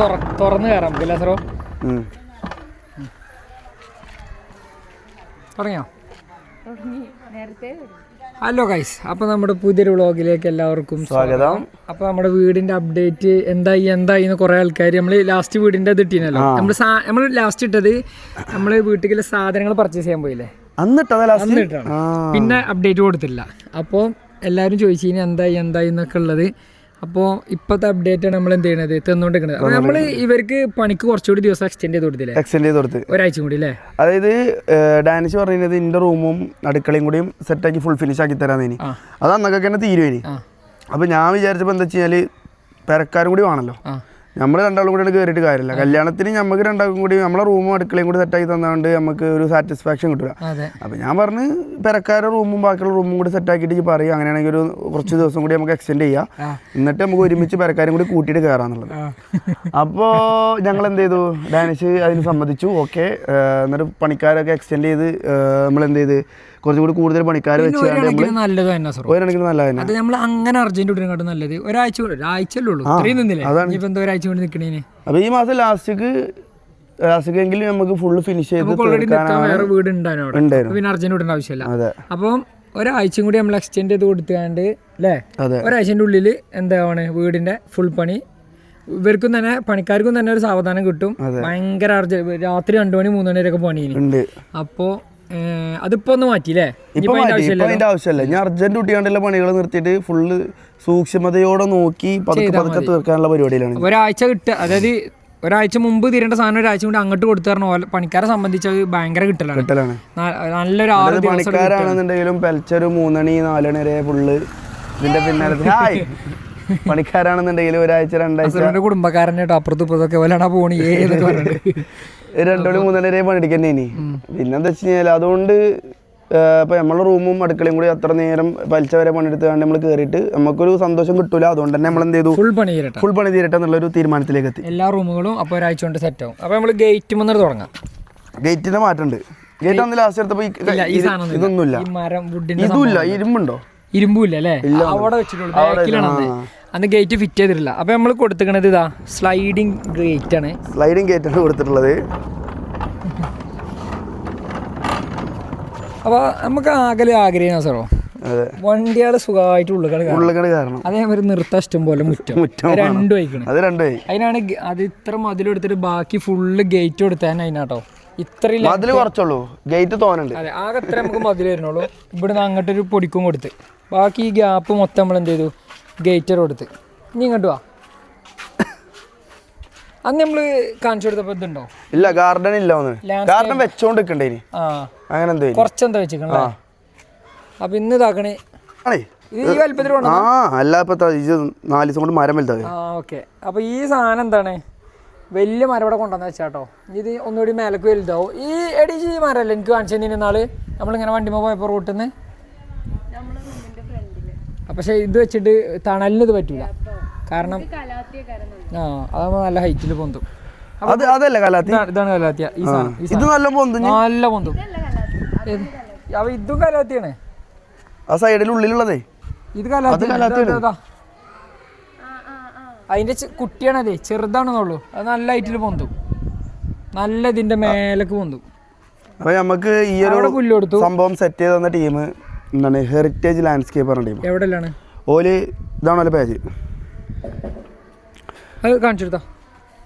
തുറന്ന് കയറാം നമുക്ക് സറോ തുടങ്ങിയോ? ഹലോ ഗൈസ്, അപ്പോൾ നമ്മുടെ പുതിയൊരു വ്ളോഗിലേക്ക് എല്ലാവർക്കും സ്വാഗതം. അപ്പോൾ നമ്മുടെ വീടിന്റെ അപ്ഡേറ്റ് എന്തായി എന്ന് കുറെ ആൾക്കാർ നമ്മൾ ലാസ്റ്റ് വീടിന്റെ ഇത് ഇട്ടീനല്ലോ. നമ്മൾ ലാസ്റ്റ് ഇട്ടത് നമ്മൾ വീട്ടിലെ സാധനങ്ങൾ പർച്ചേസ് ചെയ്യാൻ പോയില്ലേ, അന്നിട്ടാണ്. പിന്നെ അപ്ഡേറ്റ് കൊടുത്തില്ല. അപ്പോൾ എല്ലാവരും ചോദിച്ചു ഇനി എന്തായി എന്നൊക്കെ ഉള്ളത്. അപ്പോൾ ഇപ്പോഴത്തെ അപ്ഡേറ്റ് ആണ് നമ്മൾ എന്ത് ചെയ്യണത്, തന്നുകൊണ്ടിരിക്കുന്നത്. അപ്പോൾ നമ്മൾ ഇവർക്ക് പണിക്ക് കുറച്ചുകൂടി ദിവസം എക്സ്റ്റെൻഡ് ചെയ്ത് കൊടുത്ത് ഒരാഴ്ച കൂടി അല്ലേ. അതായത് ഡാനിഷ് പറഞ്ഞത് എൻ്റെ റൂമും അടുക്കളയും കൂടിയും സെറ്റാക്കി ഫുൾ ഫിനിഷ് ആക്കി തരാൻ. അത് അന്നൊക്കെ തന്നെ തീരുവേനി. അപ്പോൾ ഞാൻ വിചാരിച്ചപ്പോൾ എന്താ വെച്ചാൽ പെരക്കാരും കൂടി വേണമല്ലോ. നമ്മൾ രണ്ടാളും കൂടി കയറിയിട്ട് കാര്യമില്ല. കല്യാണത്തിന് നമുക്ക് രണ്ടാൾക്കും കൂടി നമ്മളെ റൂമും അടുക്കളയും കൂടി സെറ്റാക്കി തന്നാണ്ട് നമുക്ക് ഒരു സാറ്റിസ്ഫാക്ഷൻ കിട്ടില്ല. അപ്പോൾ ഞാൻ പറഞ്ഞ് പെരക്കാരുടെ റൂമും ബാക്കിയുള്ള റൂമും കൂടി സെറ്റാക്കിയിട്ട് പറയും, അങ്ങനെയാണെങ്കിൽ ഒരു കുറച്ച് ദിവസം കൂടി നമുക്ക് എക്സ്റ്റെൻഡ് ചെയ്യാം, എന്നിട്ട് നമുക്ക് ഒരുമിച്ച് പെരക്കാരും കൂടി കൂട്ടിയിട്ട് കയറാന്നുള്ളത്. അപ്പോൾ ഞങ്ങൾ എന്ത് ചെയ്തു, ഡാനിഷ് അതിന് സമ്മതിച്ചു. ഓക്കെ, എന്നിട്ട് പണിക്കാരൊക്കെ എക്സ്റ്റെൻഡ് ചെയ്ത് നമ്മൾ എന്ത് ചെയ്ത് കുറച്ചുകൂടി കൂടുതൽ പണിക്കാർ വെച്ച് നല്ലത് അത് നമ്മൾ അങ്ങനെ അർജന്റ് ഇടുന്നതിനെക്കാട്ടും നല്ലത് ഒരാഴ്ചയല്ലേ ഉള്ളൂ. ഒരാഴ്ച കൊണ്ട് നിൽക്കണേന്. അപ്പൊ ഈ മാസം ലാസ്റ്റിക്കെങ്കിലും നമുക്ക് ഫുള്ള് ഫിനിഷ് ചെയ്ത് വേറെ വീട് ഉണ്ടായിരുന്നു, പിന്നെ അർജന്റ് ഇടേണ്ട ആവശ്യമില്ല. അപ്പം ഒരാഴ്ചയും കൂടി നമ്മൾ എക്സ്റ്റെൻഡ് ചെയ്ത് കൊടുത്താണ്ട് അല്ലേ, ഒരാഴ്ചൻ്റെ ഉള്ളിൽ എന്താണ് വീടിന്റെ ഫുൾ പണി. ഇവർക്കും തന്നെ പണിക്കാർക്കും തന്നെ ഒരു സാവധാനം കിട്ടും. ഭയങ്കര രാത്രി 2 മണി 3 മണി വരെയൊക്കെ പണി. അപ്പോ അതിപ്പോ ഒന്ന് മാറ്റിയില്ലേ, അതിന്റെ ആവശ്യമില്ല. ഞാൻ അർജന്റ് കുട്ടിയാണ്ടുള്ള പണികൾ നിർത്തിയിട്ട് ഫുള്ള് സൂക്ഷ്മതയോടെ നോക്കി പതുക്കെ തീർക്കാനുള്ള പരിപാടിയിലാണ്. ഒരാഴ്ച കിട്ടുക, അതായത് ഒരാഴ്ച മുമ്പ് തീരേണ്ട സാധനം ഒരാഴ്ച കൊണ്ട് അങ്ങോട്ട് കൊടുത്തു തരണം. പണിക്കാരെ സംബന്ധിച്ച് ഭയങ്കര കിട്ടലാണ്. നല്ലൊരു 6 പണിക്കാരാണെന്നുണ്ടെങ്കിലും പെൽച്ചൊരു 3 മണി 4 മണി വരെ ഫുള്ള് ഇതിന്റെ പിന്നാലെ. പണിക്കാരാണെന്നുണ്ടെങ്കിലും ഒരാഴ്ച 2 ആഴ്ച കുടുംബക്കാരനെ അപ്പുറത്തും ഇപ്പുറത്തൊക്കെ പോലെയാണ് പോണി 2 മണി 3 മണി വരെ പണിയെടുക്കന്നെ. ഇനി പിന്നെന്താ വെച്ച് കഴിഞ്ഞാൽ അതുകൊണ്ട് ഇപ്പം നമ്മളെ റൂമും അടുക്കളയും കൂടി അത്ര നേരം പലിച്ച വരെ പണിയെടുത്തുകൊണ്ട് നമ്മൾ കയറിയിട്ട് നമുക്കൊരു സന്തോഷം കിട്ടൂല. അതുകൊണ്ട് തന്നെ നമ്മൾ എന്ത് ചെയ്തു, ഫുൾ പണി തീരട്ടെ എന്നുള്ളൊരു തീരുമാനത്തിലേക്ക് എത്തി. എല്ലാ റൂമുകളും അപ്പോൾ ഒരാഴ്ച കൊണ്ട് സെറ്റ് ആവും. അപ്പോൾ നമ്മൾ ഗേറ്റ് മുന്നേ തുടങ്ങാം. ഗേറ്റിന്റെ മാറ്റമുണ്ട്. ഗേറ്റ് അന്ന് ലാസ്റ്റ് എടുത്തപ്പോൾ ഇതൊന്നുമില്ല, ഇതുമില്ല. ഇരുമ്പുണ്ടോ? ഇരുമ്പുമില്ല അല്ലേ, അവിടെ വെച്ചിട്ടുള്ളൂ. അന്ന് ഗേറ്റ് ഫിറ്റ് ചെയ്തിട്ടില്ല. അപ്പോൾ നമ്മൾ കൊടുത്തിരിക്കണത് ഇതാ സ്ലൈഡിങ് ഗേറ്റ് ആണ്. കൊടുത്തിട്ടുള്ളത്. അപ്പോൾ നമുക്ക് ആഗ്രഹം സാറോ, വണ്ടികൾ സുഖമായിട്ട് ഉള്ളുകൾ കാരണം അതേമാതിരി നിർത്താൻ ഇഷ്ടം പോലെ മുറ്റം രണ്ടും ആയിക്കണം. അതിനാണ് അത് ഇത്ര മതിലെടുത്തിട്ട് ബാക്കി ഫുള്ള് ഗേറ്റ് കൊടുത്താൽ അതിനാട്ടോ ഇത്രയും കുറച്ചുള്ളൂ. ഗേറ്റ് തോന്നുന്നുണ്ട്. അതെ, ആകെ ഇത്ര നമുക്ക് മതിൽ വരുന്നുള്ളൂ. ഇവിടുന്ന് അങ്ങോട്ടൊരു പൊടിക്കും കൊടുത്ത് ബാക്കി ഈ ഗ്യാപ്പ് മൊത്തം നമ്മൾ എന്ത് ചെയ്തു, ഗേറ്റർ കൊടുത്ത്. ഇനി ഇങ്ങോട്ട് വാ. അന്ന് നമ്മള് കാണിച്ചു കൊടുത്തപ്പോ ഇതുണ്ടോ? ഇല്ല, ഗാർഡൻ ഇല്ല. ഗാർഡൻ വെച്ചോണ്ടിരിക്കണ്ടേ അങ്ങനെ എന്തോ കുറച്ചെന്താ വെച്ചിട്ടുണ്ടോ. അപ്പൊ ഇന്ന് ഇതാക്കണേ ഈ വലുപ്പത്തിൽ അല്ല, 4 ദിവസം കൊണ്ട് മരം വലുതാ. ഓക്കെ. അപ്പൊ ഈ സാധനം എന്താണ്, വലിയ മരം ഇവിടെ കൊണ്ടുവന്ന് വെച്ചാട്ടോ. ഇത് ഒന്നുകൂടി മേലേക്ക് വലുതാവും. ഈ മരമല്ലേ എനിക്ക് കാണിച്ചു തന്നെ നാള് നമ്മളിങ്ങനെ വണ്ടിമ പോയപ്പോ റൂട്ടിൽ നിന്ന്. പക്ഷെ ഇത് വെച്ചിട്ട് തണലിന് ഇത് പറ്റൂല, കാരണം അതാകുമ്പോ നല്ല ഹൈറ്റിൽ പൊന്തും. അതല്ല കലാത്തി, ഇതാണ് കലാത്തിയ. ഈ സാധനം നല്ല പൊന്തും. അപ്പൊ ഇതും കലാത്തിയാണ്. ആ സൈഡിൽ ഉള്ളിലുള്ളതേ ഇത് കലാത്തിയ. അതിന്റെ കുട്ടിയാണതേ, ചെറുതാണെന്നുള്ളൂ. അത് നല്ല ഹൈറ്റിൽ പൊന്തും, നല്ല ഇതിന്റെ മേലേക്ക് പൊന്തും. അപ്പൊ നമുക്ക് ഈ ഒരു സംഭവം സെറ്റ് ചെയ്ത് തന്ന ടീം എന്താണ്, ഹെറിറ്റേജ് ലാൻഡ്സ്കേപ്പ് പറഞ്ഞ ടീം. എവിടെയാണ് ഓല്? ഇതാണോ പേജ്, അത് കാണിച്ചെടുത്താ.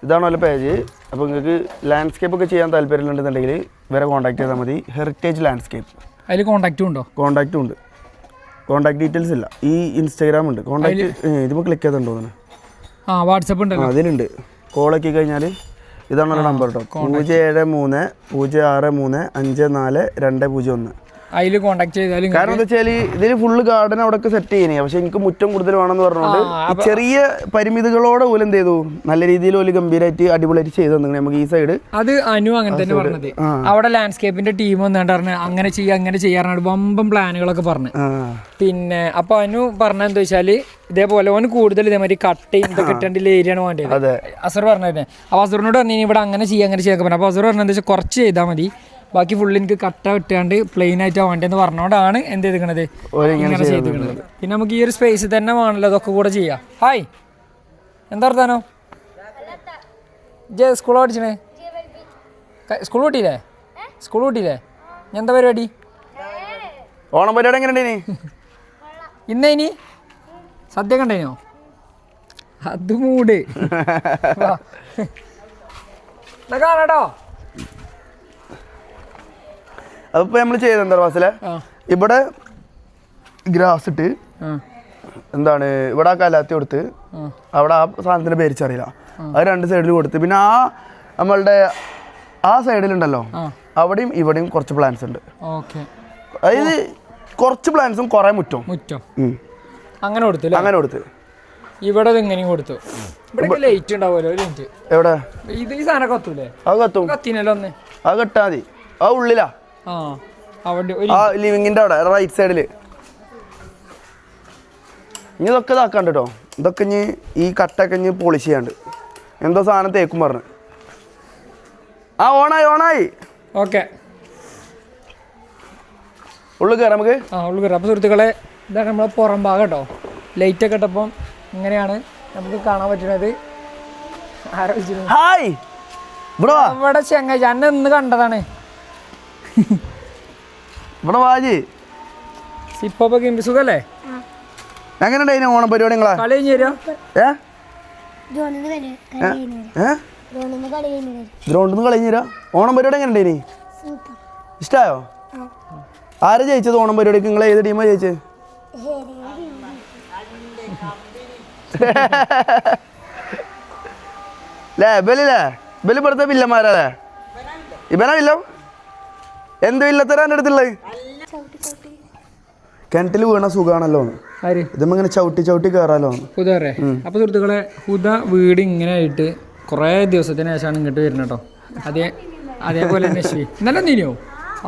ഇതാണോ പേജ്. അപ്പോൾ നിങ്ങൾക്ക് ലാൻഡ്സ്കേപ്പ് ഒക്കെ ചെയ്യാൻ താല്പര്യമുണ്ടെന്നുണ്ടെങ്കിൽ ഇവരെ കോൺടാക്ട് ചെയ്താൽ മതി. Heritage landscape. അതിൽ കോൺടാക്റ്റും ഉണ്ടോ? കോൺടാക്റ്റും ഉണ്ട്. കോൺടാക്ട് ഡീറ്റെയിൽസ് ഇല്ല. ഈ ഇൻസ്റ്റാഗ്രാം ഉണ്ട്. കോൺടാക്ട് ഇതിപ്പോൾ ക്ലിക്ക് ചെയ്തിട്ടുണ്ടോ? വാട്സപ്പ് ഉണ്ട്, അതിലുണ്ട്. കോളാക്കി കഴിഞ്ഞാൽ ഇതാണല്ലോ നമ്പർ കേട്ടോ, 07306354201. അതിൽ കോൺടാക്ട് ചെയ്താലും. കാരണം എന്താ വെച്ചാൽ ഇതിൽ ഫുള്ള് ഗാർഡൻ അവിടെ സെറ്റ് ചെയ്യണേ. പക്ഷെ എനിക്ക് മുറ്റം കൂടുതൽ വേണമെന്ന് പറഞ്ഞുകൊണ്ട് ചെറിയ പരിമിതികളോടെ പോലും എന്ത് ചെയ്തു, നല്ല രീതിയിൽ പോലും ഗംഭീരമായിട്ട് അടിപൊളിയായിട്ട് ചെയ്തു തന്നെ നമുക്ക് ഈ സൈഡ്. അത് അനു അങ്ങനെ തന്നെ പറഞ്ഞത്. അവിടെ ലാൻഡ്സ്കേപ്പിന്റെ ടീം വന്നിട്ട് പറഞ്ഞു അങ്ങനെ ചെയ്യാറുണ്ട് വമ്പം പ്ലാനുകളൊക്കെ പറഞ്ഞു. പിന്നെ അപ്പൊ അനു പറഞ്ഞ എന്താ വെച്ചാല് ഇതേപോലെ ഓന് കൂടുതൽ ഇതേമാതിരി കട്ടയും കിട്ടേണ്ട ഏരിയ ആണ് വേണ്ടത്. അസർ പറഞ്ഞത്. അപ്പൊ അസറിനോട് പറഞ്ഞു ഇവിടെ അങ്ങനെ ചെയ്യാൻ പറഞ്ഞു. അപ്പൊ അസർ പറഞ്ഞ എന്താ വെച്ചാൽ കുറച്ച് ചെയ്താൽ മതി, ബാക്കി ഫുള്ള് എനിക്ക് കട്ട വിട്ടാണ്ട് പ്ലെയിൻ ആയിട്ടാണ് വേണ്ടതെന്ന് പറഞ്ഞോണ്ടാണ് എന്ത് ചെയ്തിരിക്കണത്, ഇങ്ങനെ ചെയ്തിരിക്കണത്. പിന്നെ നമുക്ക് ഈ ഒരു സ്പേസിൽ തന്നെ വേണമല്ലോ അതൊക്കെ കൂടെ ചെയ്യാം. ഹായ്, എന്താ വർത്താനോ? ജെ സ്കൂൾ പഠിച്ചേ? സ്കൂൾ കൂട്ടിയില്ലേ? സ്കൂൾ കൂട്ടിയില്ലേ? ഞാൻ എന്താ പരിപാടി? ഓണം പരിപാടി എങ്ങനെ ഉണ്ടേനി? ഇന്നേ ഇനി സദ്യ കണ്ടേനോ? അത് മൂട് കാണാട്ടോ. അതിപ്പോൾ നമ്മൾ ചെയ്തെന്താ ക്ലാസ്സിലെ ഇവിടെ ഗ്രാസ് ഇട്ട് എന്താണ് ഇവിടെ ആ കലാത്തി കൊടുത്ത് അവിടെ ആ സാധനത്തിൻ്റെ പേരിച്ചറിയില്ല അത് 2 സൈഡിൽ കൊടുത്ത് പിന്നെ ആ നമ്മളുടെ ആ സൈഡിലുണ്ടല്ലോ അവിടെയും ഇവിടെയും കുറച്ച് പ്ലാന്റ്സ് ഉണ്ട്. അതായത് കുറച്ച് പ്ലാന്റ്സും കുറേ മുറ്റം അങ്ങനെ കൊടുത്തു. അങ്ങനെ കൊടുത്ത് ഇവിടെ ഇങ്ങനെയും കൊടുത്തു. ഇവിടെ ലൈറ്റ് ഉണ്ടാവുമല്ലോ ലൈറ്റ്. എവിടെ ഇത് ഈ സാധനം കത്തൂലേ? അത് കത്തും. കത്തിനല്ലോ ഒന്ന് അത് കെട്ടാ മതി. ആ ഉള്ളിലാ ആ ലിവിങ്ങിന്റെ അവിടെ റൈറ്റ് സൈഡില്. ഇനി ഇതൊക്കെ ഇതാക്കാണ്ട് കേട്ടോ. ഇതൊക്കെ ഇനി ഈ കട്ടൊക്കെ ഇനി പോളിഷ് ചെയ്യാണ്ട് എന്തോ സാധനം തേക്കും പറഞ്ഞു. ആ ഓണായി. ഓക്കെ ഉള്ളു കയറാം നമുക്ക്. ഉള്ളു കയറാം. അപ്പോൾ സുഹൃത്തുക്കളെ ഇതാണ് നമ്മളെ പുറം ഭാഗം കേട്ടോ. ലൈറ്റൊക്കെ ഇട്ടപ്പം ഇങ്ങനെയാണ് നമുക്ക് കാണാൻ പറ്റുന്നത്. ഹായ് ഇവിടെ ചെങ്ങായി അന്നെ ഇന്ന് കണ്ടതാണ്. ഇവിടെ വാജി സിപ്പൊക്കെ ഗെയിം സുഖല്ലേ? എങ്ങനെ ഉണ്ടായിരുന്നു ഓണം പരിപാടി നിങ്ങളെ? കളി കഴിഞ്ഞ് തരുമോ? ഗ്രൗണ്ടിൽ നിന്ന് കളഞ്ഞു തരാം. ഓണം പരിപാടി എങ്ങനെ ഉണ്ടായിനി? ഇഷ്ടമായോ? ആരാ ജയിച്ചത് ഓണം പരിപാടിക്ക്? നിങ്ങൾ ഏത് ടീമാണ് ജയിച്ചത്? ബലി പെടുത്ത വില്ലന്മാരല്ലേ? ഇവനാ വില്ലം? എന്ത് വില്ലത്തരാ എൻ്റെ അടുത്തുള്ളത്? കിണറ്റിൽ വീണ സുഖാണല്ലോ. ഇതങ്ങനെ ചവിട്ടി കയറാലോ. ഹുദേ. അപ്പോൾ സുഹൃത്തുക്കളെ ഹുദ വീട് ഇങ്ങനെ ആയിട്ട് കുറേ ദിവസത്തിന് ശേഷമാണ് ഇങ്ങോട്ട് വരുന്നത് കേട്ടോ. അതേപോലെ തന്നെ ശരി നല്ല നീനോ?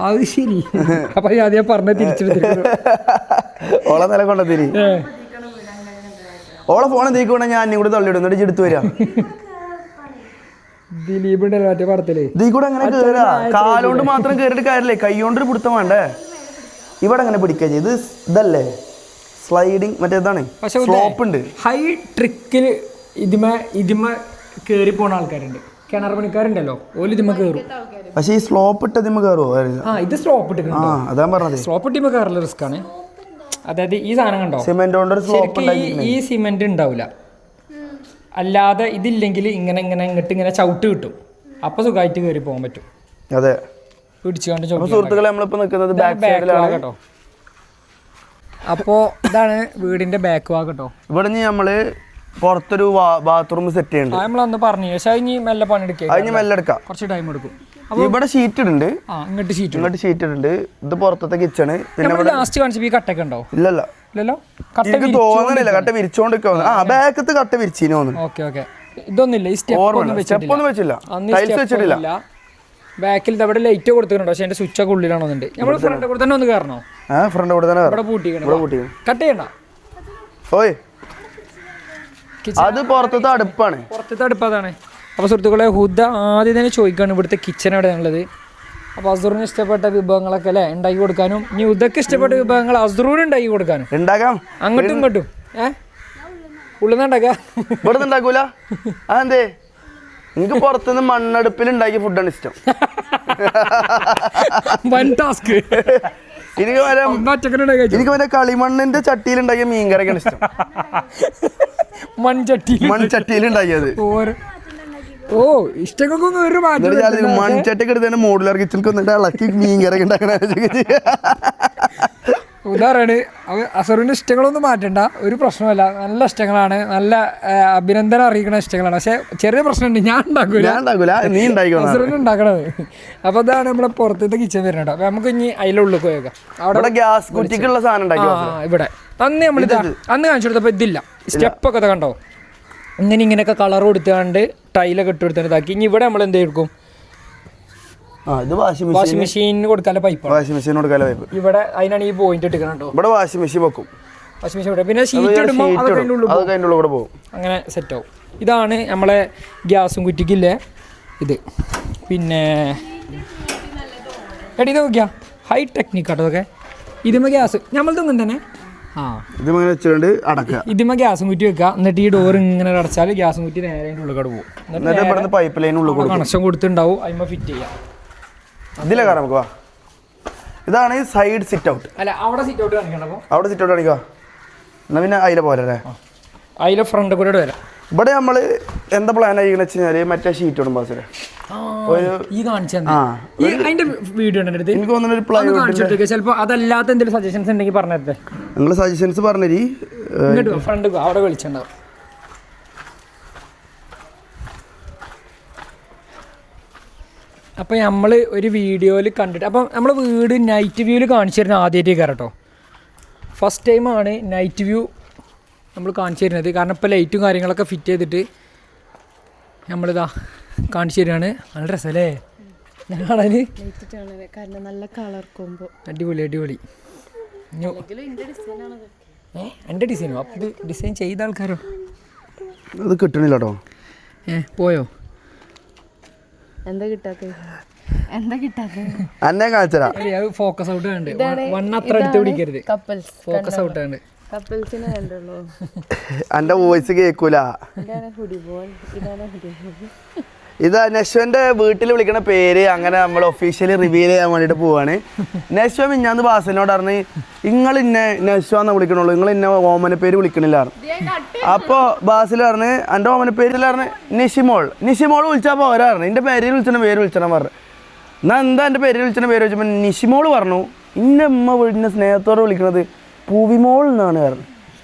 അത് ശരി. അപ്പൊ അതേ പറഞ്ഞ തിരിച്ചെടുത്തിട്ട് ഓളെ നില കൊണ്ടെത്തിരി ഓളെ ഫോൺ എന്തിക്കൂടെ ഞാൻ അന്യം കൂടെ തള്ളിയിടും. എന്നിട്ട് എടുത്തു വരാ. ദിലീപ് ഉണ്ടല്ലോ മറ്റേ പടത്തില്. ഇതിൽ കൂടെ അങ്ങനെ കയറാ. കാലുകൊണ്ട് മാത്രം കയറിയിട്ട് കാര്യമില്ലേ, കൈ കൊണ്ടൊരു പിടുത്തം വേണ്ടേ? ഇവിടെ അങ്ങനെ പിടിക്കുക ഇത് ഇതല്ലേ സ്ലൈഡിങ് മറ്റേതാണ്. സ്ലോപ്പ് ഉണ്ട്. ഹൈ ട്രിക്കില് ഇതിമ കയറി പോണ ആൾക്കാരുണ്ട്. കിണർ പണിക്കാരുണ്ടല്ലോ ഓല് ഇതിമ കയറും. പക്ഷെ ഈ സ്ലോപ്പ് ഇട്ട് ഇതിമ കയറുമോ? ഇത് സ്ലോപ്പ് ഇട്ട് അതാ പറഞ്ഞത്. സ്ലോപ്പ് ഇട്ടിമ കയറുള്ള റിസ്ക് ആണ്. അതായത് ഈ സാധനം കണ്ടോ, സിമെന്റ് കൊണ്ട് ഈ സിമെന്റ് ഉണ്ടാവില്ല. അല്ലാതെ ഇതില്ലെങ്കിൽ ഇങ്ങനെ ഇങ്ങനെ ചവിട്ട് കിട്ടും. അപ്പൊ സുഖമായിട്ട് കയറി പോകാൻ പറ്റും. അതെ പിടിച്ചുകൊണ്ട് സുഹൃത്തുക്കളെ നമ്മളിപ്പോ നിൽക്കുന്നത് ബാക്ക് സൈഡിലാണ് കേട്ടോ. അപ്പോൾ ഇതാണ് വീടിന്റെ ബാക്ക് ഭാഗം കേട്ടോ. ഇവിടെ നമ്മള് പുറത്തൊരു ബാത്റൂം സെറ്റ് ചെയ്യുന്നുണ്ട്. നമ്മളന്ന് പറഞ്ഞു. പക്ഷെ അതിന് മെല്ലെ പണിയെടുക്കാം. അതിന് മെല്ലെ എടുക്കാം. കുറച്ച് ടൈം എടുക്കും. ഇവിടെ ഷീറ്റ് ഇടുന്നുണ്ട്. ഇങ്ങോട്ട് ഷീറ്റ് ഇടുന്നുണ്ട്. ഇത് പുറത്തത്തെ കിച്ചണ്. പിന്നെ ലാസ്റ്റ് കാണിച്ചപ്പോ ഈ കട്ടൊക്കെ ഉണ്ടോ? ഇല്ലല്ലോ. എനിക്ക് തോന്നണില്ല. കട്ട വിരിച്ചോണ്ടിരിക്കുന്നു. ബാക്കത്ത് കട്ട വിരിച്ചിന് തോന്നുന്നു. ഓക്കെ ഇതൊന്നുമില്ല. ഈ സ്റ്റെപ്പ് ഒന്നും വെച്ചില്ല. ടൈൽസ് വെച്ചിട്ടില്ല. ബാക്കിൽ അവിടെ ലൈറ്റ് കൊടുത്തിട്ടുണ്ടോ? പക്ഷെ എന്റെ സ്വിച്ച് ഒക്കെ ഉള്ളിലാണോ? നമ്മൾ ഫ്രണ്ട് കൂടെ തന്നെ ഒന്ന് കയറണോ? ഫ്രണ്ട് കൂടെ തന്നെ ഇവിടെ പൂട്ടിക്കണം. കട്ട് ചെയ്യണ്ട. ഓയ് അത് പുറത്തത്തെ അടുപ്പാണ്. പുറത്തത്തെ അടുപ്പ് അതാണ്. അപ്പോൾ സുഹൃത്തുക്കളെ ഹുദ ആദ്യം തന്നെ ചോദിക്കുകയാണ് ഇവിടുത്തെ കിച്ചൺ എവിടെയാണുള്ളത്. അപ്പോൾ അസ്ദൂറിന് ഇഷ്ടപ്പെട്ട വിഭവങ്ങളൊക്കെ അല്ലേ ഉണ്ടാക്കി കൊടുക്കാനും, ഇനി ഹുദക്ക് ഇഷ്ടപ്പെട്ട വിഭവങ്ങൾ അസ്ദൂറിന് ഉണ്ടാക്കി കൊടുക്കാനും ഉണ്ടാക്കാം. അങ്ങോട്ടും ഇങ്ങോട്ടും ഉള്ളുന്നുണ്ടാക്കാം. ഇവിടെ ഉണ്ടാക്കൂല. അതെന്തേ? എനിക്ക് പുറത്തുനിന്ന് മണ്ണടുപ്പിൽ ഉണ്ടാക്കിയ ഫുഡാണ് ഇഷ്ടം. എനിക്ക് മറ്റേ കളിമണ്ണിന്റെ ചട്ടിയിൽ ഉണ്ടാക്കിയ മീൻകറിയൊക്കെയാണ് ഇഷ്ടം. മൺചട്ടിയിൽ ഉണ്ടാക്കിയത്. ഇഷ്ടങ്ങൾക്കൊന്നും ഒരു മൺചട്ടിയൊക്കെ എടുത്ത് മോഡുലാർ കിച്ചണിക്ക് വന്നിട്ട് ഇളക്കി മീൻകറിയൊക്കെ ഉണ്ടാക്കണ ഉദാഹരണമാണ്. അസറിന്റെ ഇഷ്ടങ്ങളൊന്നും മാറ്റണ്ട, ഒരു പ്രശ്നമല്ല. നല്ല ഇഷ്ടങ്ങളാണ്, നല്ല അഭിനന്ദനം അറിയിക്കുന്ന ഇഷ്ടങ്ങളാണ്. പക്ഷെ ചെറിയ പ്രശ്നമുണ്ട്, ഞാൻ ഉണ്ടാക്കൂല, നീ അസറിന് ഉണ്ടാക്കണത്. അപ്പൊ അതാണ് നമ്മുടെ പുറത്തത്തെ കിച്ചൺ വരുന്നത്. അപ്പൊ നമുക്ക് ഇനി അതിലുള്ളിൽ പോയേക്കാം. അവിടെ ഗ്യാസ് കുറ്റിക്കുള്ള സാധനം ഇവിടെ അന്ന് നമ്മളിത് അന്ന് കാണിച്ചു കൊടുത്തപ്പോ ഇതില്ല. സ്റ്റെപ്പൊക്കെ കണ്ടോ, ഇങ്ങനെയൊക്കെ കളർ കൊടുത്താണ്ട് ടൈലൊക്കെ ഇട്ട് കൊടുത്തിട്ട് ഇതാക്കി. ഇനി ഇവിടെ നമ്മൾ എന്ത് ചെയ്യും? വാഷിംഗ് മെഷീന് കൊടുക്കാനുള്ള പൈപ്പ്. ഇവിടെ അതിനാണ് ഈ പോയിന്റ് ഇട്ടിരിക്കണം. ഇവിടെ വാഷിംഗ് മെഷീൻ വെക്കും. വാഷിംഗ് മെഷീൻ പിന്നെ ഷീറ്റ് ഇടുമ്പോൾ അങ്ങനെ സെറ്റ് ആവും. ഇതാണ് നമ്മളെ ഗ്യാസും കുറ്റിക്കില്ലേ ഇത്. പിന്നെ എടി ഇത് നോക്കിയാ ഹൈ ടെക്നിക്കാട്ടോ ഇതൊക്കെ. ഇതിമ്മ ഗ്യാസ് നമ്മളത് ഇങ്ങനെ തന്നെ ഇത് ഇങ്ങനെ വെച്ചുകൊണ്ട് അടക്കുക. ഇതിമ്മ ഗ്യാസും കുറ്റി വെക്കുക. എന്നിട്ട് ഈ ഡോർ ഇങ്ങനെ അടച്ചാൽ ഗ്യാസും കുറ്റി നേരെ അതിൻ്റെ ഉള്ളിൽ കൂടെ പോകും. എന്നിട്ട് ഇവിടുന്ന് പൈപ്പ് ലൈൻ ഉള്ളിൽ കൂടെ കണക്ഷൻ കൊടുത്തിട്ടുണ്ടാവും. അതിമ്മ ഫിറ്റ് ചെയ്യാം. ഇതിലെ കാരണം നമുക്ക് വാ. ഇതാണ് സൈഡ് സിറ്റ് ഔട്ട്. അല്ല അവിടെ സിറ്റ് ഔട്ട് കാണിക്കണ്ടോ? അവിടെ സിറ്റ് ഔട്ട് കാണിക്കുക. എന്നാൽ പിന്നെ അതിലെ പോരല്ലേ? അതിലെ ഫ്രണ്ട് കൂടെ വരാം. ഇവിടെ നമ്മൾ എന്താ പ്ലാൻ ആയിരിക്കണം വെച്ച് കഴിഞ്ഞാൽ മറ്റേ ഷീറ്റ് ഇടും ബസ്സിൽ ഈ കാണിച്ചു അതിന്റെ വീഡിയോ ഉണ്ട്. എനിക്ക് തോന്നുന്ന ഒരു പ്ലൈവുഡ്. ചിലപ്പോൾ അതല്ലാത്ത എന്തെങ്കിലും സജഷൻസ് ഉണ്ടെങ്കിൽ പറഞ്ഞേ. നിങ്ങൾ സജഷൻസ് പറഞ്ഞേരി. ഫ്രണ്ട് അവിടെ വിളിച്ചിട്ടുണ്ടാവും. അപ്പം നമ്മൾ ഒരു വീഡിയോയിൽ കണ്ടിട്ട് അപ്പം നമ്മൾ വീട് നൈറ്റ് വ്യൂവിൽ കാണിച്ചു തരുന്ന ആദ്യമായിട്ട് കയറട്ടോ. ഫസ്റ്റ് ടൈമാണ് നൈറ്റ് വ്യൂ നമ്മൾ കാണിച്ചു തരുന്നത്. കാരണം ഇപ്പോൾ ലൈറ്റും കാര്യങ്ങളൊക്കെ ഫിറ്റ് ചെയ്തിട്ട് നമ്മളിതാ കാണിച്ചു തരികയാണ്. നല്ല രസമല്ലേ കാണാൻ? നല്ല കളർ കോമ്പോ. അടിപൊളി അടിപൊളി. എൻ്റെ ഡിസൈനോ? അപ്പം ഇത് ഡിസൈൻ ചെയ്ത ആൾക്കാരോ? അത് കിട്ടണില്ല കേട്ടോ. പോയോ? എന്താ കിട്ടാത്ത? എന്താ കിട്ടാത്ത? അന്നെ കാണിച്ചരാ. ഫോക്കസ് ഔട്ട് കണ്ട് അത്ര അടുത്ത് പിടിക്കരുത്. കപ്പിൾസ് ഫോക്കസ് ഔട്ട് കണ്ട് കപ്പിൾസിനെ കണ്ടുള്ളൂ. എന്റെ വോയിസ് കേൾക്കൂല. ഇത് നശ്വന്റെ വീട്ടിൽ വിളിക്കണ പേര് അങ്ങനെ നമ്മൾ ഒഫീഷ്യലി റിവീൽ ചെയ്യാൻ വേണ്ടിട്ട് പോവാണ്. നശ്വ മിഞ്ഞാന്ന് ബാസിനോട് പറഞ്ഞ് നിങ്ങൾ ഇന്നെ നശ്വന്ന് വിളിക്കണുള്ളൂ, നിങ്ങൾ ഇന്നെ ഓമന പേര് വിളിക്കണില്ല. അപ്പോൾ ബാസിൽ പറഞ്ഞ് എൻ്റെ ഓമന പേരിൽ പറഞ്ഞ് നിഷിമോൾ വിളിച്ചാൽ പോരാ പറഞ്ഞു. എൻ്റെ പേരിൽ വിളിച്ചണ പേര് വിളിച്ചണം പറഞ്ഞു. എന്നാൽ എന്താ എൻ്റെ പേരിൽ വിളിച്ചണ പേര് വെച്ചപ്പോൾ നിഷിമോൾ പറഞ്ഞു. ഇന്ന ഉമ്മ വീടിൻ്റെ സ്നേഹത്തോടെ വിളിക്കണത് പൂവിമോൾ എന്നാണ് പറഞ്ഞു.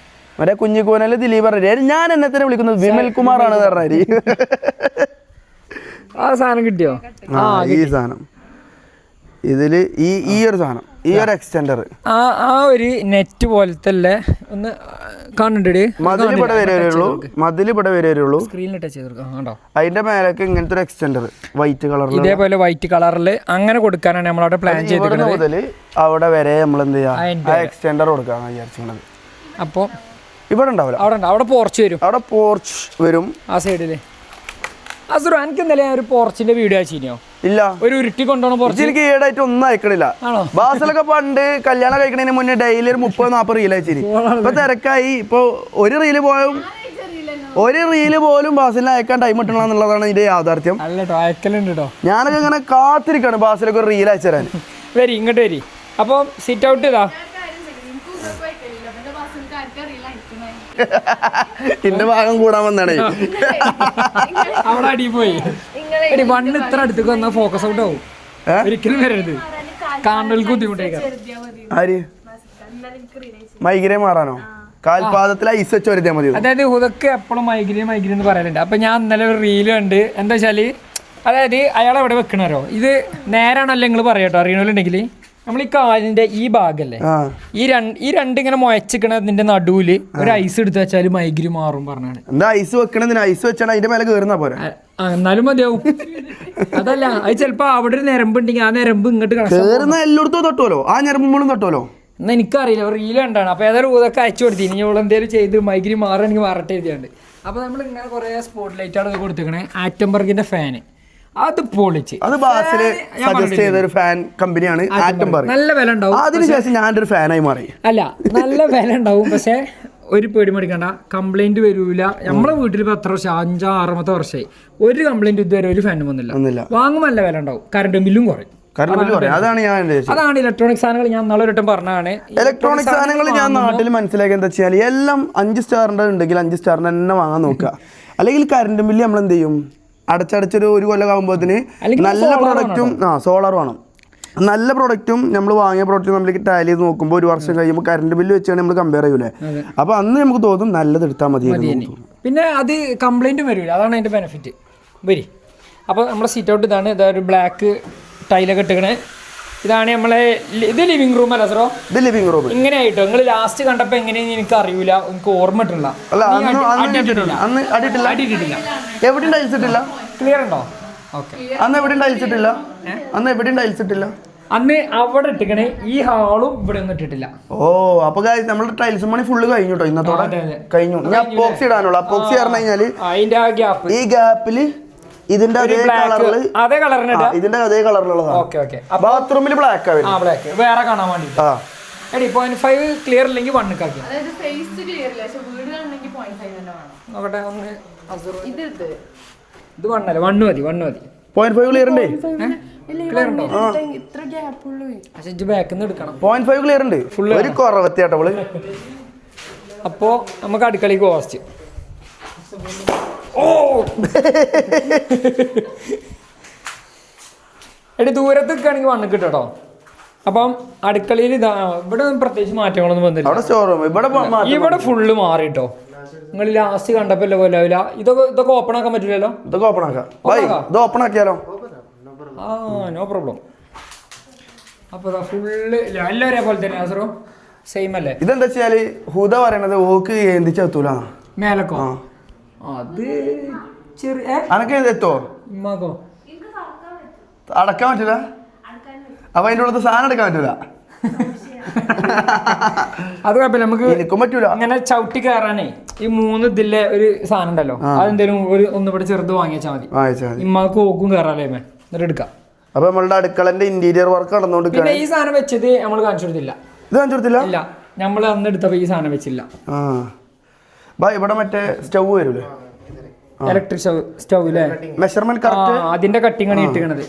മറ്റേ കുഞ്ഞിക്കൂനല് ദിലീപ് പറഞ്ഞു. ഞാൻ എന്നെ തന്നെ വിളിക്കുന്നത് വിമൽ കുമാറാണ് പറഞ്ഞാൽ. ആ സാധനം കിട്ടിയോ? ഈ സാധനം ഇതില് ഈ ഒരു സാധനം, ഈ ഒരു എക്സ്റ്റൻഡർ, ആ ഒരു നെറ്റ് പോലത്തെ ഒന്ന് കാണുന്നുണ്ട്. മതിലിവിടെ വരുള്ളൂ. സ്ക്രീനിൽ ടച്ച് ചെയ്ത് അതിന്റെ മേലേക്ക് ഇങ്ങനത്തെ ഒരു എക്സ്റ്റൻഡർ വൈറ്റ് കളറിൽ, ഇതേപോലെ വൈറ്റ് കളറിൽ അങ്ങനെ കൊടുക്കാനാണ് നമ്മളവിടെ പ്ലാൻ ചെയ്തിട്ടുള്ളത്. മുതൽ അവിടെ വരെ നമ്മൾ എന്ത് ചെയ്യാ എക്സ്റ്റൻഡർ കൊടുക്കാന്ന് വിചാരിച്ചത്. അപ്പോൾ ഇവിടെ ഉണ്ടാവില്ല, അവിടെ പോർച്ച് വരും. അവിടെ പോർച്ച് വരും ആ സൈഡില്. അസുറ എനിക്ക് ഇന്നലെ ഒരു പോർച്ചിന്റെ വീഡിയോ അയച്ചിനോ? ഇല്ല, ഒരു ഉരുട്ടി കൊണ്ടുപോകണം പോർച്ച്. എനിക്ക് ഈടായിട്ട് ഒന്നും അയക്കണില്ല. ബാസിലൊക്കെ പണ്ട് കല്യാണം കഴിക്കണതിന് മുന്നേ ഡെയിലി ഒരു 30-40 റീൽ അയച്ചിന്. ഇപ്പൊ തിരക്കായി. ഇപ്പൊ ഒരു റീല് പോലും ബാസിലിന് അയക്കാൻ ടൈം കിട്ടണം എന്നുള്ളതാണ് ഇതിന്റെ യാഥാർത്ഥ്യം. ഞാനൊക്കെ ഇങ്ങനെ കാത്തിരിക്കാണ് ബാസിലൊക്കെ ഒരു റീൽ അയച്ചു തരാൻ. വരി ഇങ്ങോട്ട് വരി. അപ്പൊ സിറ്റ് ഔട്ട് ഇതാ എന്റെ ഭാഗം കൂടാൻ വന്നാണ്. അവിടെ അടി പോയി. വണ്ണ് ഇത്ര അടുത്തേക്ക് വന്നാൽ ഫോക്കസ് ഔട്ട് ആവും. ഒരിക്കലും വരരുത്, കാണുന്നവർക്ക് ബുദ്ധിമുട്ടേക്കാം. ആര് മൈഗ്രൈൻ മാറാനോ? കാൽപാദത്തിൽ ഐസ് വെച്ച് വരുത്തിയാൽ മതി. അതായത് ഇതൊക്കെ എപ്പോഴും മൈഗ്രൈൻ എന്ന് പറയലുണ്ട്. അപ്പൊ ഞാൻ ഇന്നലെ ഒരു റീല് കണ്ട്. എന്താ വെച്ചാല് അതായത് അയാൾ എവിടെ വെക്കണോ, ഇത് നേരാണല്ലോ നിങ്ങൾ പറയട്ടോ അറിയണമല്ലുണ്ടെങ്കിൽ. നമ്മൾ ഈ കാലിന്റെ ഈ ഭാഗല്ലേ, ഈ രണ്ട് ഇങ്ങനെ മുയച്ചിക്കണതിന്റെ നടുവില് ഒരു ഐസ് എടുത്ത് വെച്ചാൽ മൈഗ്രെയിൻ മാറും പറഞ്ഞാണ്. എന്താ ഐസ് വെക്കണതിന്? ഐസ് വെച്ചാൽ അതിന്റെ മേലെ കയറുന്ന പോലെ എന്നാലും മതിയാവും. അതല്ല, അത് ചിലപ്പോ അവിടെ ഒരു ഞരമ്പ് ഉണ്ടെങ്കിൽ ആ ഞരമ്പ് ഇങ്ങോട്ട് കയറുന്ന എല്ലായിടത്തും തൊട്ടുമല്ലോ, ആ ഞരമ്പുമ്പോഴും തൊട്ടുമല്ലോ. എന്നാ എനിക്കറിയില്ല, റീൽ കണ്ടാണ്. അപ്പൊ ഏതായാലും ഇതൊക്കെ അയച്ചു കൊടുത്തി. ഇനി ഇവിടെ എന്തെങ്കിലും ചെയ്ത് മൈഗ്രെയിൻ മാറണമെങ്കിൽ മാറട്ടെ എഴുതിയാണ്ട്. അപ്പൊ നമ്മൾ ഇങ്ങനെ കുറെ സ്പോട്ട് ലൈറ്റാണ് കൊടുത്തേക്കണേ. ആറ്റംബർഗിന്റെ ഫാന് അത് പൊളിച്ച്, അത് ബാസില് സജസ്റ്റ് ചെയ്ത ഒരു ഫാൻ കമ്പനിയാണ് ആറ്റംബർഗ്. നല്ല വില ഉണ്ടാവും. അതിനുശേഷം ഞാനൊരു ഫാനായി മാറി. അല്ല, നല്ല വില ഉണ്ടാവും. പക്ഷെ ഒരു പേടി മേടിക്കണ്ട, കംപ്ലൈന്റ് വരൂല. നമ്മളെ വീട്ടിൽ ഇപ്പൊ എത്ര വർഷം, 5-6 വർഷമായി ഒരു കംപ്ലൈന്റ് ഇതുവരെ ഒരു ഫാനും വന്നില്ല. വാങ്ങുമ്പോൾ നല്ല വില ഉണ്ടാവും. കറണ്ട് ബില്ലും കുറയും. അതാണ് ഇലക്ട്രോണിക് സാധനങ്ങൾ. ഞാൻ നാളെ ഒരു വട്ടം പറഞ്ഞാണ്, ഇലക്ട്രോണിക് സാധനങ്ങൾ ഞാൻ നാട്ടിൽ മനസ്സിലാക്കി എന്താ വെച്ചാൽ എല്ലാം 5 സ്റ്റാറിന്റെ ഉണ്ടെങ്കിൽ 5 സ്റ്റാറിന് തന്നെ വാങ്ങാൻ നോക്കുക. അല്ലെങ്കിൽ കറണ്ട് ബില്ല് നമ്മൾ എന്ത് ചെയ്യും, അടച്ചടച്ചൊരു 1 കൊല്ലം ആകുമ്പോഴത്തിന് നല്ല പ്രോഡക്റ്റും സോളാർ വേണം. നല്ല പ്രോഡക്റ്റും നമ്മൾ വാങ്ങിയ പ്രോഡക്റ്റും നമ്മൾക്ക് ടാലി ചെയ്ത് നോക്കുമ്പോൾ 1 വർഷം കഴിയുമ്പോൾ കറണ്ട് ബില്ല് വെച്ചാണ് നമ്മൾ കമ്പയർ ചെയ്യൂലേ. അപ്പൊ അന്ന് നമുക്ക് തോന്നും നല്ലത് എടുത്താൽ മതി. പിന്നെ അത് കംപ്ലൈന്റും വരില്ല. അതാണ് അതിന്റെ ബെനിഫിറ്റ്. വരി. അപ്പോൾ നമ്മളെ സീറ്റ് ഔട്ട് ഇതാണ്. ഇതൊരു ബ്ലാക്ക് ടൈലൊക്കെ ഇട്ടിക്കണേ. ഇതാണ് നമ്മളെ, ഇത് ലിവിംഗ് റൂം അല്ല സറോ? ഇത് ലിവിംഗ് റൂം. ഇങ്ങനെ ആയിട്ടോ നിങ്ങൾ ലാസ്റ്റ് കണ്ടപ്പോ എങ്ങനെയാന്ന് എനിക്ക് അറിയൂല, എനിക്ക് ഓർമ്മ ഇട്ടില്ല. എവിടെയും ടൈൽസ് ഇട്ടില്ല. ക്ലിയർ ഉണ്ടോ? ഓക്കെ. അന്ന് എവിടെയും ടൈൽസ് ഇട്ടില്ല. അന്ന് അവിടെ ഇട്ടിക്കണേ. ഈ ഹാളും ഇവിടെ ഒന്നും ഇട്ടിട്ടില്ല. ഓ, അപ്പൊ നമ്മുടെ ടൈൽസ് പണി ഫുള്ള് കഴിഞ്ഞു കേട്ടോ. ഇന്നത്തോടെ കഴിഞ്ഞു. ഞാൻ അപ്പോക്സി ഇടാനുള്ള. അപ്പോക്സി പറഞ്ഞു കഴിഞ്ഞാല് അതിന്റെ ആ ഗ്യാപ്പ്, ഈ ഗ്യാപ്പില് ഇതിന്റെ അതേ കളറില്, ഇതിന്റെ അതേ കളറിലുള്ളതാണ്. ബാത്റൂമിൽ ബ്ലാക്ക് വേറെ കാണാൻ വേണ്ടി. എടി 0.5 ക്ലിയർ ഇല്ലെങ്കിൽ 1 ആക്കി അതായത് ഫേസ് ക്ലിയർ ഇല്ല പക്ഷെ വീട് കാണണമെങ്കിൽ 0.5 തന്നെ വേണം. നോക്കട്ടെ ഒന്ന് ഇത് ഇത് 1 അല്ല 1 മതി 0.5 ക്ലിയർ ഉണ്ട്. ക്ലിയർ ഉണ്ടോ? ഇത്ര ഗ്യാപ്പ് ഉള്ളൂ. പക്ഷെ ഇജ്ജ് ബാക്കിൽ നിന്ന് എടുക്കണം. 0.5 ക്ലിയർ ഉണ്ട്. ഒരു കുറവെത്തിയാട്ടോ അവള്. അപ്പോ നമുക്ക് അടുക്കളയ്ക്ക് പോസ്റ്റ്. ഓ എടി ദൂരത്ത് നിൽക്കുകയാണെങ്കിൽ 1 കിട്ടോ. അപ്പം അടുക്കളയിൽ ഇതാ ഇവിടെ പ്രത്യേകിച്ച് മാറ്റങ്ങളൊന്നും വന്നില്ല. അവിടെ സ്റ്റോർ റൂം ഇവിടെ ഫുള്ള് മാറിട്ടോ. നിങ്ങൾ ലാസ്റ്റ് കണ്ടപ്പോ പോലെ ഇതൊക്കെ ഓപ്പൺ ആക്കാൻ പറ്റില്ലല്ലോ. ഇതൊക്കെ ഓപ്പൺ ആക്കാം. ഇത് ഓപ്പൺ ആക്കിയാലോ? ആ നോ പ്രോബ്ലം. അപ്പൊ ഫുള്ള് എല്ലാവരെയും പോലെ തന്നെ ആസറോ സെയിം അല്ലേ? ഇതെന്താ വെച്ചാല് ഹുദ പറയണത് ഓക്ക് എന്തിച്ചെത്തൂല മേലക്കോ അത് ചെറിയ അനക്ക് എത്തോ ഉമ്മാക്കോ അടക്കാൻ പറ്റൂല. അപ്പൊ അതിന്റെ ഉള്ളത് സാധനം എടുക്കാൻ പറ്റൂല. അത് കുഴപ്പമില്ല. നമുക്ക് എനിക്കും പറ്റൂല. ഇങ്ങനെ ചവിട്ടി കയറാനേ ഈ 3 ഇതിലെ ഒരു സാധനം ഉണ്ടല്ലോ, അതെന്തേലും ഒന്നുകൂടെ ചെറുത് വാങ്ങിച്ചാൽ മതി. ഇമ്മാക്ക് ഓക്കും കയറാല്ലേ എന്നിട്ട് എടുക്കാം. അപ്പൊ നമ്മളുടെ അടുക്കളന്റെ ഇന്റീരിയർ വർക്ക് നടന്നുകൊണ്ട് പിന്നെ ഈ സാധനം വെച്ചത് നമ്മൾ കാണിച്ചു കൊടുത്തില്ല. ഇത് കാണിച്ചു കൊടുത്തില്ല. ഇല്ല, നമ്മൾ അന്ന് എടുത്തപ്പോ ഈ സാധനം വെച്ചില്ല. ഇവിടെ മറ്റേ സ്റ്റൗ വരൂലേ, ഇലക്ട്രിക് സ്റ്റൗ അല്ലേ? മെഷർമെന്റ് അതിന്റെ കട്ടിങ് ആണ് ഇട്ടിക്കണത്.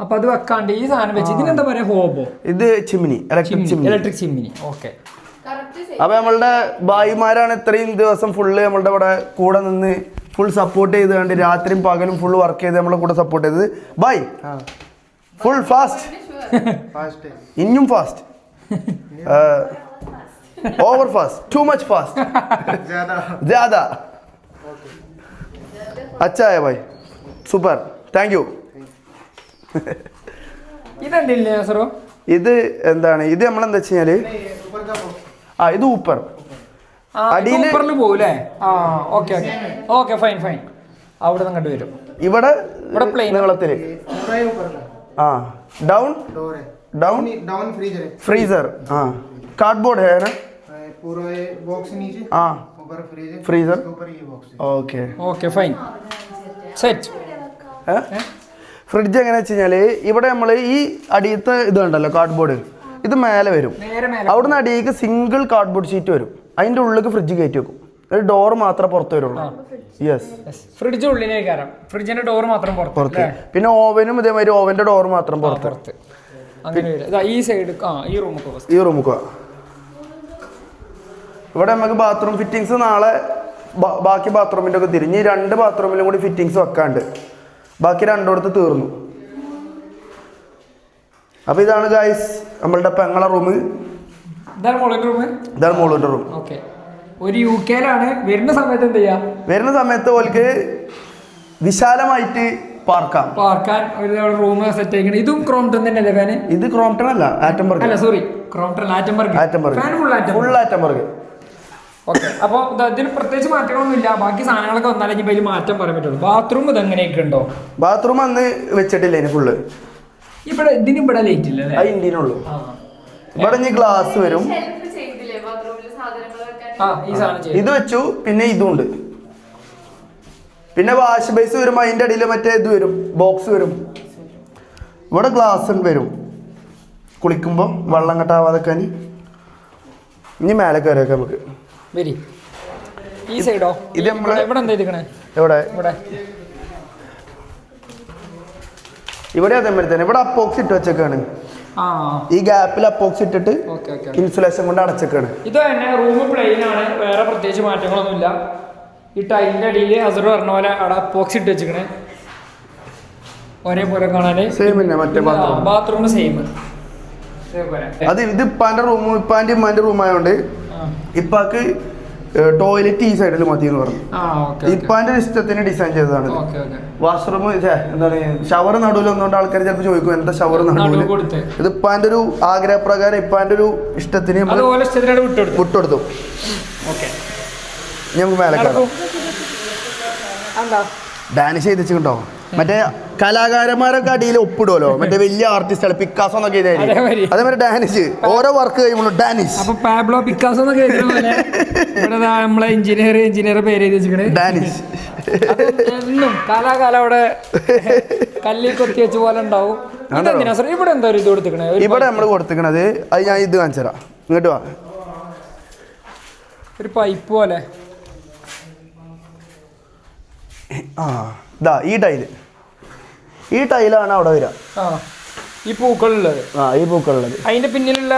അപ്പൊ അത് വെക്കാണ്ട് ഈ സാധനം വെച്ച് ഇതിനെന്താ പറയാ, ഹോബോ? ഇത് ചിമ്മിനി, ഇലക്ട്രിക് ചിമ്മിനി. ഓക്കെ. അപ്പൊ നമ്മളുടെ ഭായിമാരാണ് ഇത്രയും ദിവസം ഫുള്ള് നമ്മളുടെ ഇവിടെ കൂടെ നിന്ന് ഫുൾ സപ്പോർട്ട് ചെയ്ത് കണ്ട് രാത്രിയും പകലും ഫുൾ വർക്ക് ചെയ്ത് നമ്മളെ കൂടെ സപ്പോർട്ട് ചെയ്തത്. ബൈ ഫുൾ ഫാസ്റ്റ്, ഇനിയും fast, over fast, too much fast, ज़्यादा अच्छा है भाई, सुपर, थैंक यू. ഇതെന്തില്ലേ സറോ? ഇത് എന്താണ്, ഇത് നമ്മളെന്താ വെച്ച് കഴിഞ്ഞാല് ഇത് ഊപ്പർ അടിയിൽ പോകൂലേ? Okay okay fine fine. അവിടെ നിന്ന് വരും. ഇവിടെ നീളത്തില് ഡൗൺ ഡൗൺ फ्रीजर. हाँ कार्डबोर्ड है ना पूरा बॉक्स नीचे. हाँ ऊपर फ्रीजर. ऊपर ये box. Okay okay fine set. Fridge എങ്ങനെ വെച്ച് കഴിഞ്ഞാല് ഇവിടെ നമ്മൾ ഈ അടിയത്തെ ഇത് ഉണ്ടല്ലോ കാർഡ്ബോർഡ്, ഇത് മേലെ വരും. അവിടുന്ന് അടിയേക്ക് സിംഗിൾ കാർഡ്ബോർഡ് ഷീറ്റ് വരും. അതിന്റെ ഉള്ളിലേക്ക് ഫ്രിഡ്ജ് കയറ്റി വെക്കും. ഒരു ഡോർ മാത്രമേ പുറത്ത് വരുള്ളൂ. യെസ്, ഫ്രിഡ്ജ് ഉള്ളിലേക്ക് കയറാം, ഫ്രിഡ്ജിന്റെ ഡോർ മാത്രം പുറത്ത്. പിന്നെ ഓവനും ഇതേമാതിരി ഓവന്റെ ഡോർ മാത്രം പുറത്ത്. അങ്ങനെ ഈ സൈഡ് ഈ റൂമുക്ക് ഇവിടെ നമുക്ക് ബാത്റൂം ഫിറ്റിങ്സ് നാളെ ബാക്കി ബാത്റൂമിൻ്റെ ഒക്കെ തിരിഞ്ഞ് 2 ബാത്റൂമിലും കൂടി ഫിറ്റിങ്സ് വെക്കാണ്ട്, ബാക്കി 2 തീർന്നു. അപ്പൊ ഇതാണ് ഗൈസ് നമ്മളുടെ പെങ്ങളെ റൂം. ഇതാണ് മോളുടെ റൂം. ഒരു യുകെയിലാണ്. വരുന്ന സമയത്ത് എന്ത് ചെയ്യാ? വരുന്ന സമയത്ത് ഓൾക്ക് വിശാലമായിട്ട് പാർക്കാൻ ഒരു റൂം സെറ്റ് ആയിക്കണം. ഇതും ക്രോംപ്ടൺ തന്നെയല്ലേ ഫാന്? ഇത് ക്രോംപ്ടൺ അല്ല, ആറ്റംബർഗ്. അല്ല sorry, Crompton Attenborough. Full Attenborough. Okay. അപ്പോൾ ഇതിന് പ്രത്യേകിച്ച് മാറ്റങ്ങളൊന്നും ഇല്ല. ബാക്കി സാധനങ്ങളൊക്കെ വന്നാലേ അതിൽ മാറ്റം പറയാൻ പറ്റുള്ളൂ. ബാത്റൂം ഇത് എങ്ങനെയൊക്കെ ഉണ്ടോ? ബാത്റൂം അന്ന് വെച്ചിട്ടില്ല ഇനി ഫുള്ള്. ഇവിടെ ലൈറ്റ് ഇല്ല, ഇന്ത്യനുള്ളൂ. ഇവിടെ ഇനി ഗ്ലാസ് വരും. ഇത് വെച്ചു. പിന്നെ ഇതുണ്ട്. പിന്നെ വാഷ് ബേസ് വരും. അതിൻ്റെ അടിയിൽ മറ്റേ ഇത് വരും, ബോക്സ് വരും. ഇവിടെ ഗ്ലാസ് വരും കുളിക്കുമ്പോൾ വെള്ളം കെട്ടാവാതെക്കാൻ. ഇനി മേലെ കയറിയൊക്കെ നമുക്ക് ഈ സൈഡോ? ഇത് നമ്മളെ ഇവിടെ എന്താ ഇരിക്കണേ? ഇവിടെ അതേമാതിരി തന്നെ. ഇവിടെ അപ്പോക്സ് ഇട്ട് വെച്ചേക്കാണ്. ഈ ഗ്യാപ്പിൽ അപ്പോക്സ് ഇട്ടിട്ട് ഇൻസുലേഷൻ കൊണ്ട് അടച്ചേക്കാണ്. ഇത് തന്നെ റൂം പ്ലെയിൻ ആണ്, വേറെ പ്രത്യേകിച്ച് മാറ്റങ്ങളൊന്നുമില്ല. ഈ ടൈലിന്റെ അടിയിൽ അസർ പറഞ്ഞ പോലെ അവിടെ അപ്പോക്സ് ഇട്ട് വെച്ചിക്കണേ. ഒരേപോലെ കാണാന് സെയിം തന്നെ. മറ്റേ ബാത്റൂം സെയിം. അത് ഇത് ഇപ്പാന്റെ റൂമും ഇപ്പാന്റെ ഉമ്മാന്റെ റൂം ആയതുകൊണ്ട് ഇപ്പാക്ക് ടോയ്ലറ്റ് ഈ സൈഡിൽ മതി എന്ന് പറഞ്ഞു. ഇപ്പാന്റെ ഇഷ്ടത്തിന് ഡിസൈൻ ചെയ്തതാണ്. വാഷ്റൂം എന്താണ് ഷവർ നടുവിൽ ഒന്നുകൊണ്ട് ആൾക്കാർ ചിലപ്പോൾ ചോദിക്കും എന്താ ഷവർ നടുവിൽ. ഇത് ഇപ്പാന്റെ ഒരു ആഗ്രഹപ്രകാരം ഇപ്പാന്റെ ഒരു ഇഷ്ടത്തിന് വിട്ടുകൊടുത്തു. നമുക്ക് മേലെ ഡാനിഷ് ചെയ്തിട്ടുണ്ടോ? മറ്റേ കലാകാരന്മാരൊക്കെ അടിയിൽ ഒപ്പിടുമല്ലോ, മറ്റേ വലിയ ആർട്ടിസ്റ്റുകൾ പിക്കാസോ എന്നൊക്കെ ചെയ്തായിരിക്കും. അതേമാതിരി ഡാനിഷ് ഓരോ വർക്ക് കഴിയുമ്പോൾ ഡാനിഷ്. അപ്പൊ പാബ്ലോ പിക്കാസോ എന്നൊക്കെ നമ്മളെ എഞ്ചിനീയർ പേര് ഡാനിഷ്. എന്നും കാലാകാലം അവിടെ കല്ലിൽ കൊത്തി വെച്ച പോലെ ഉണ്ടാവും. ഇതെന്തിനാ സാർ ഇവിടെ എന്താ ഇത് കൊടുത്തിക്കണേ? ഇവിടെ നമ്മൾ കൊടുത്തിക്കണത് അത് ഞാൻ ഇത് കാണിച്ചു തരാം. ഇങ്ങോട്ട് വാ. ഒരു പൈപ്പ് പോലെ. ഇതാ ഈ ടൈലാണ് അവിടെ വരിക. ഈ പൂക്കളുള്ളത്. ഈ പൂക്കളുള്ളത്. അതിന്റെ പിന്നിലുള്ള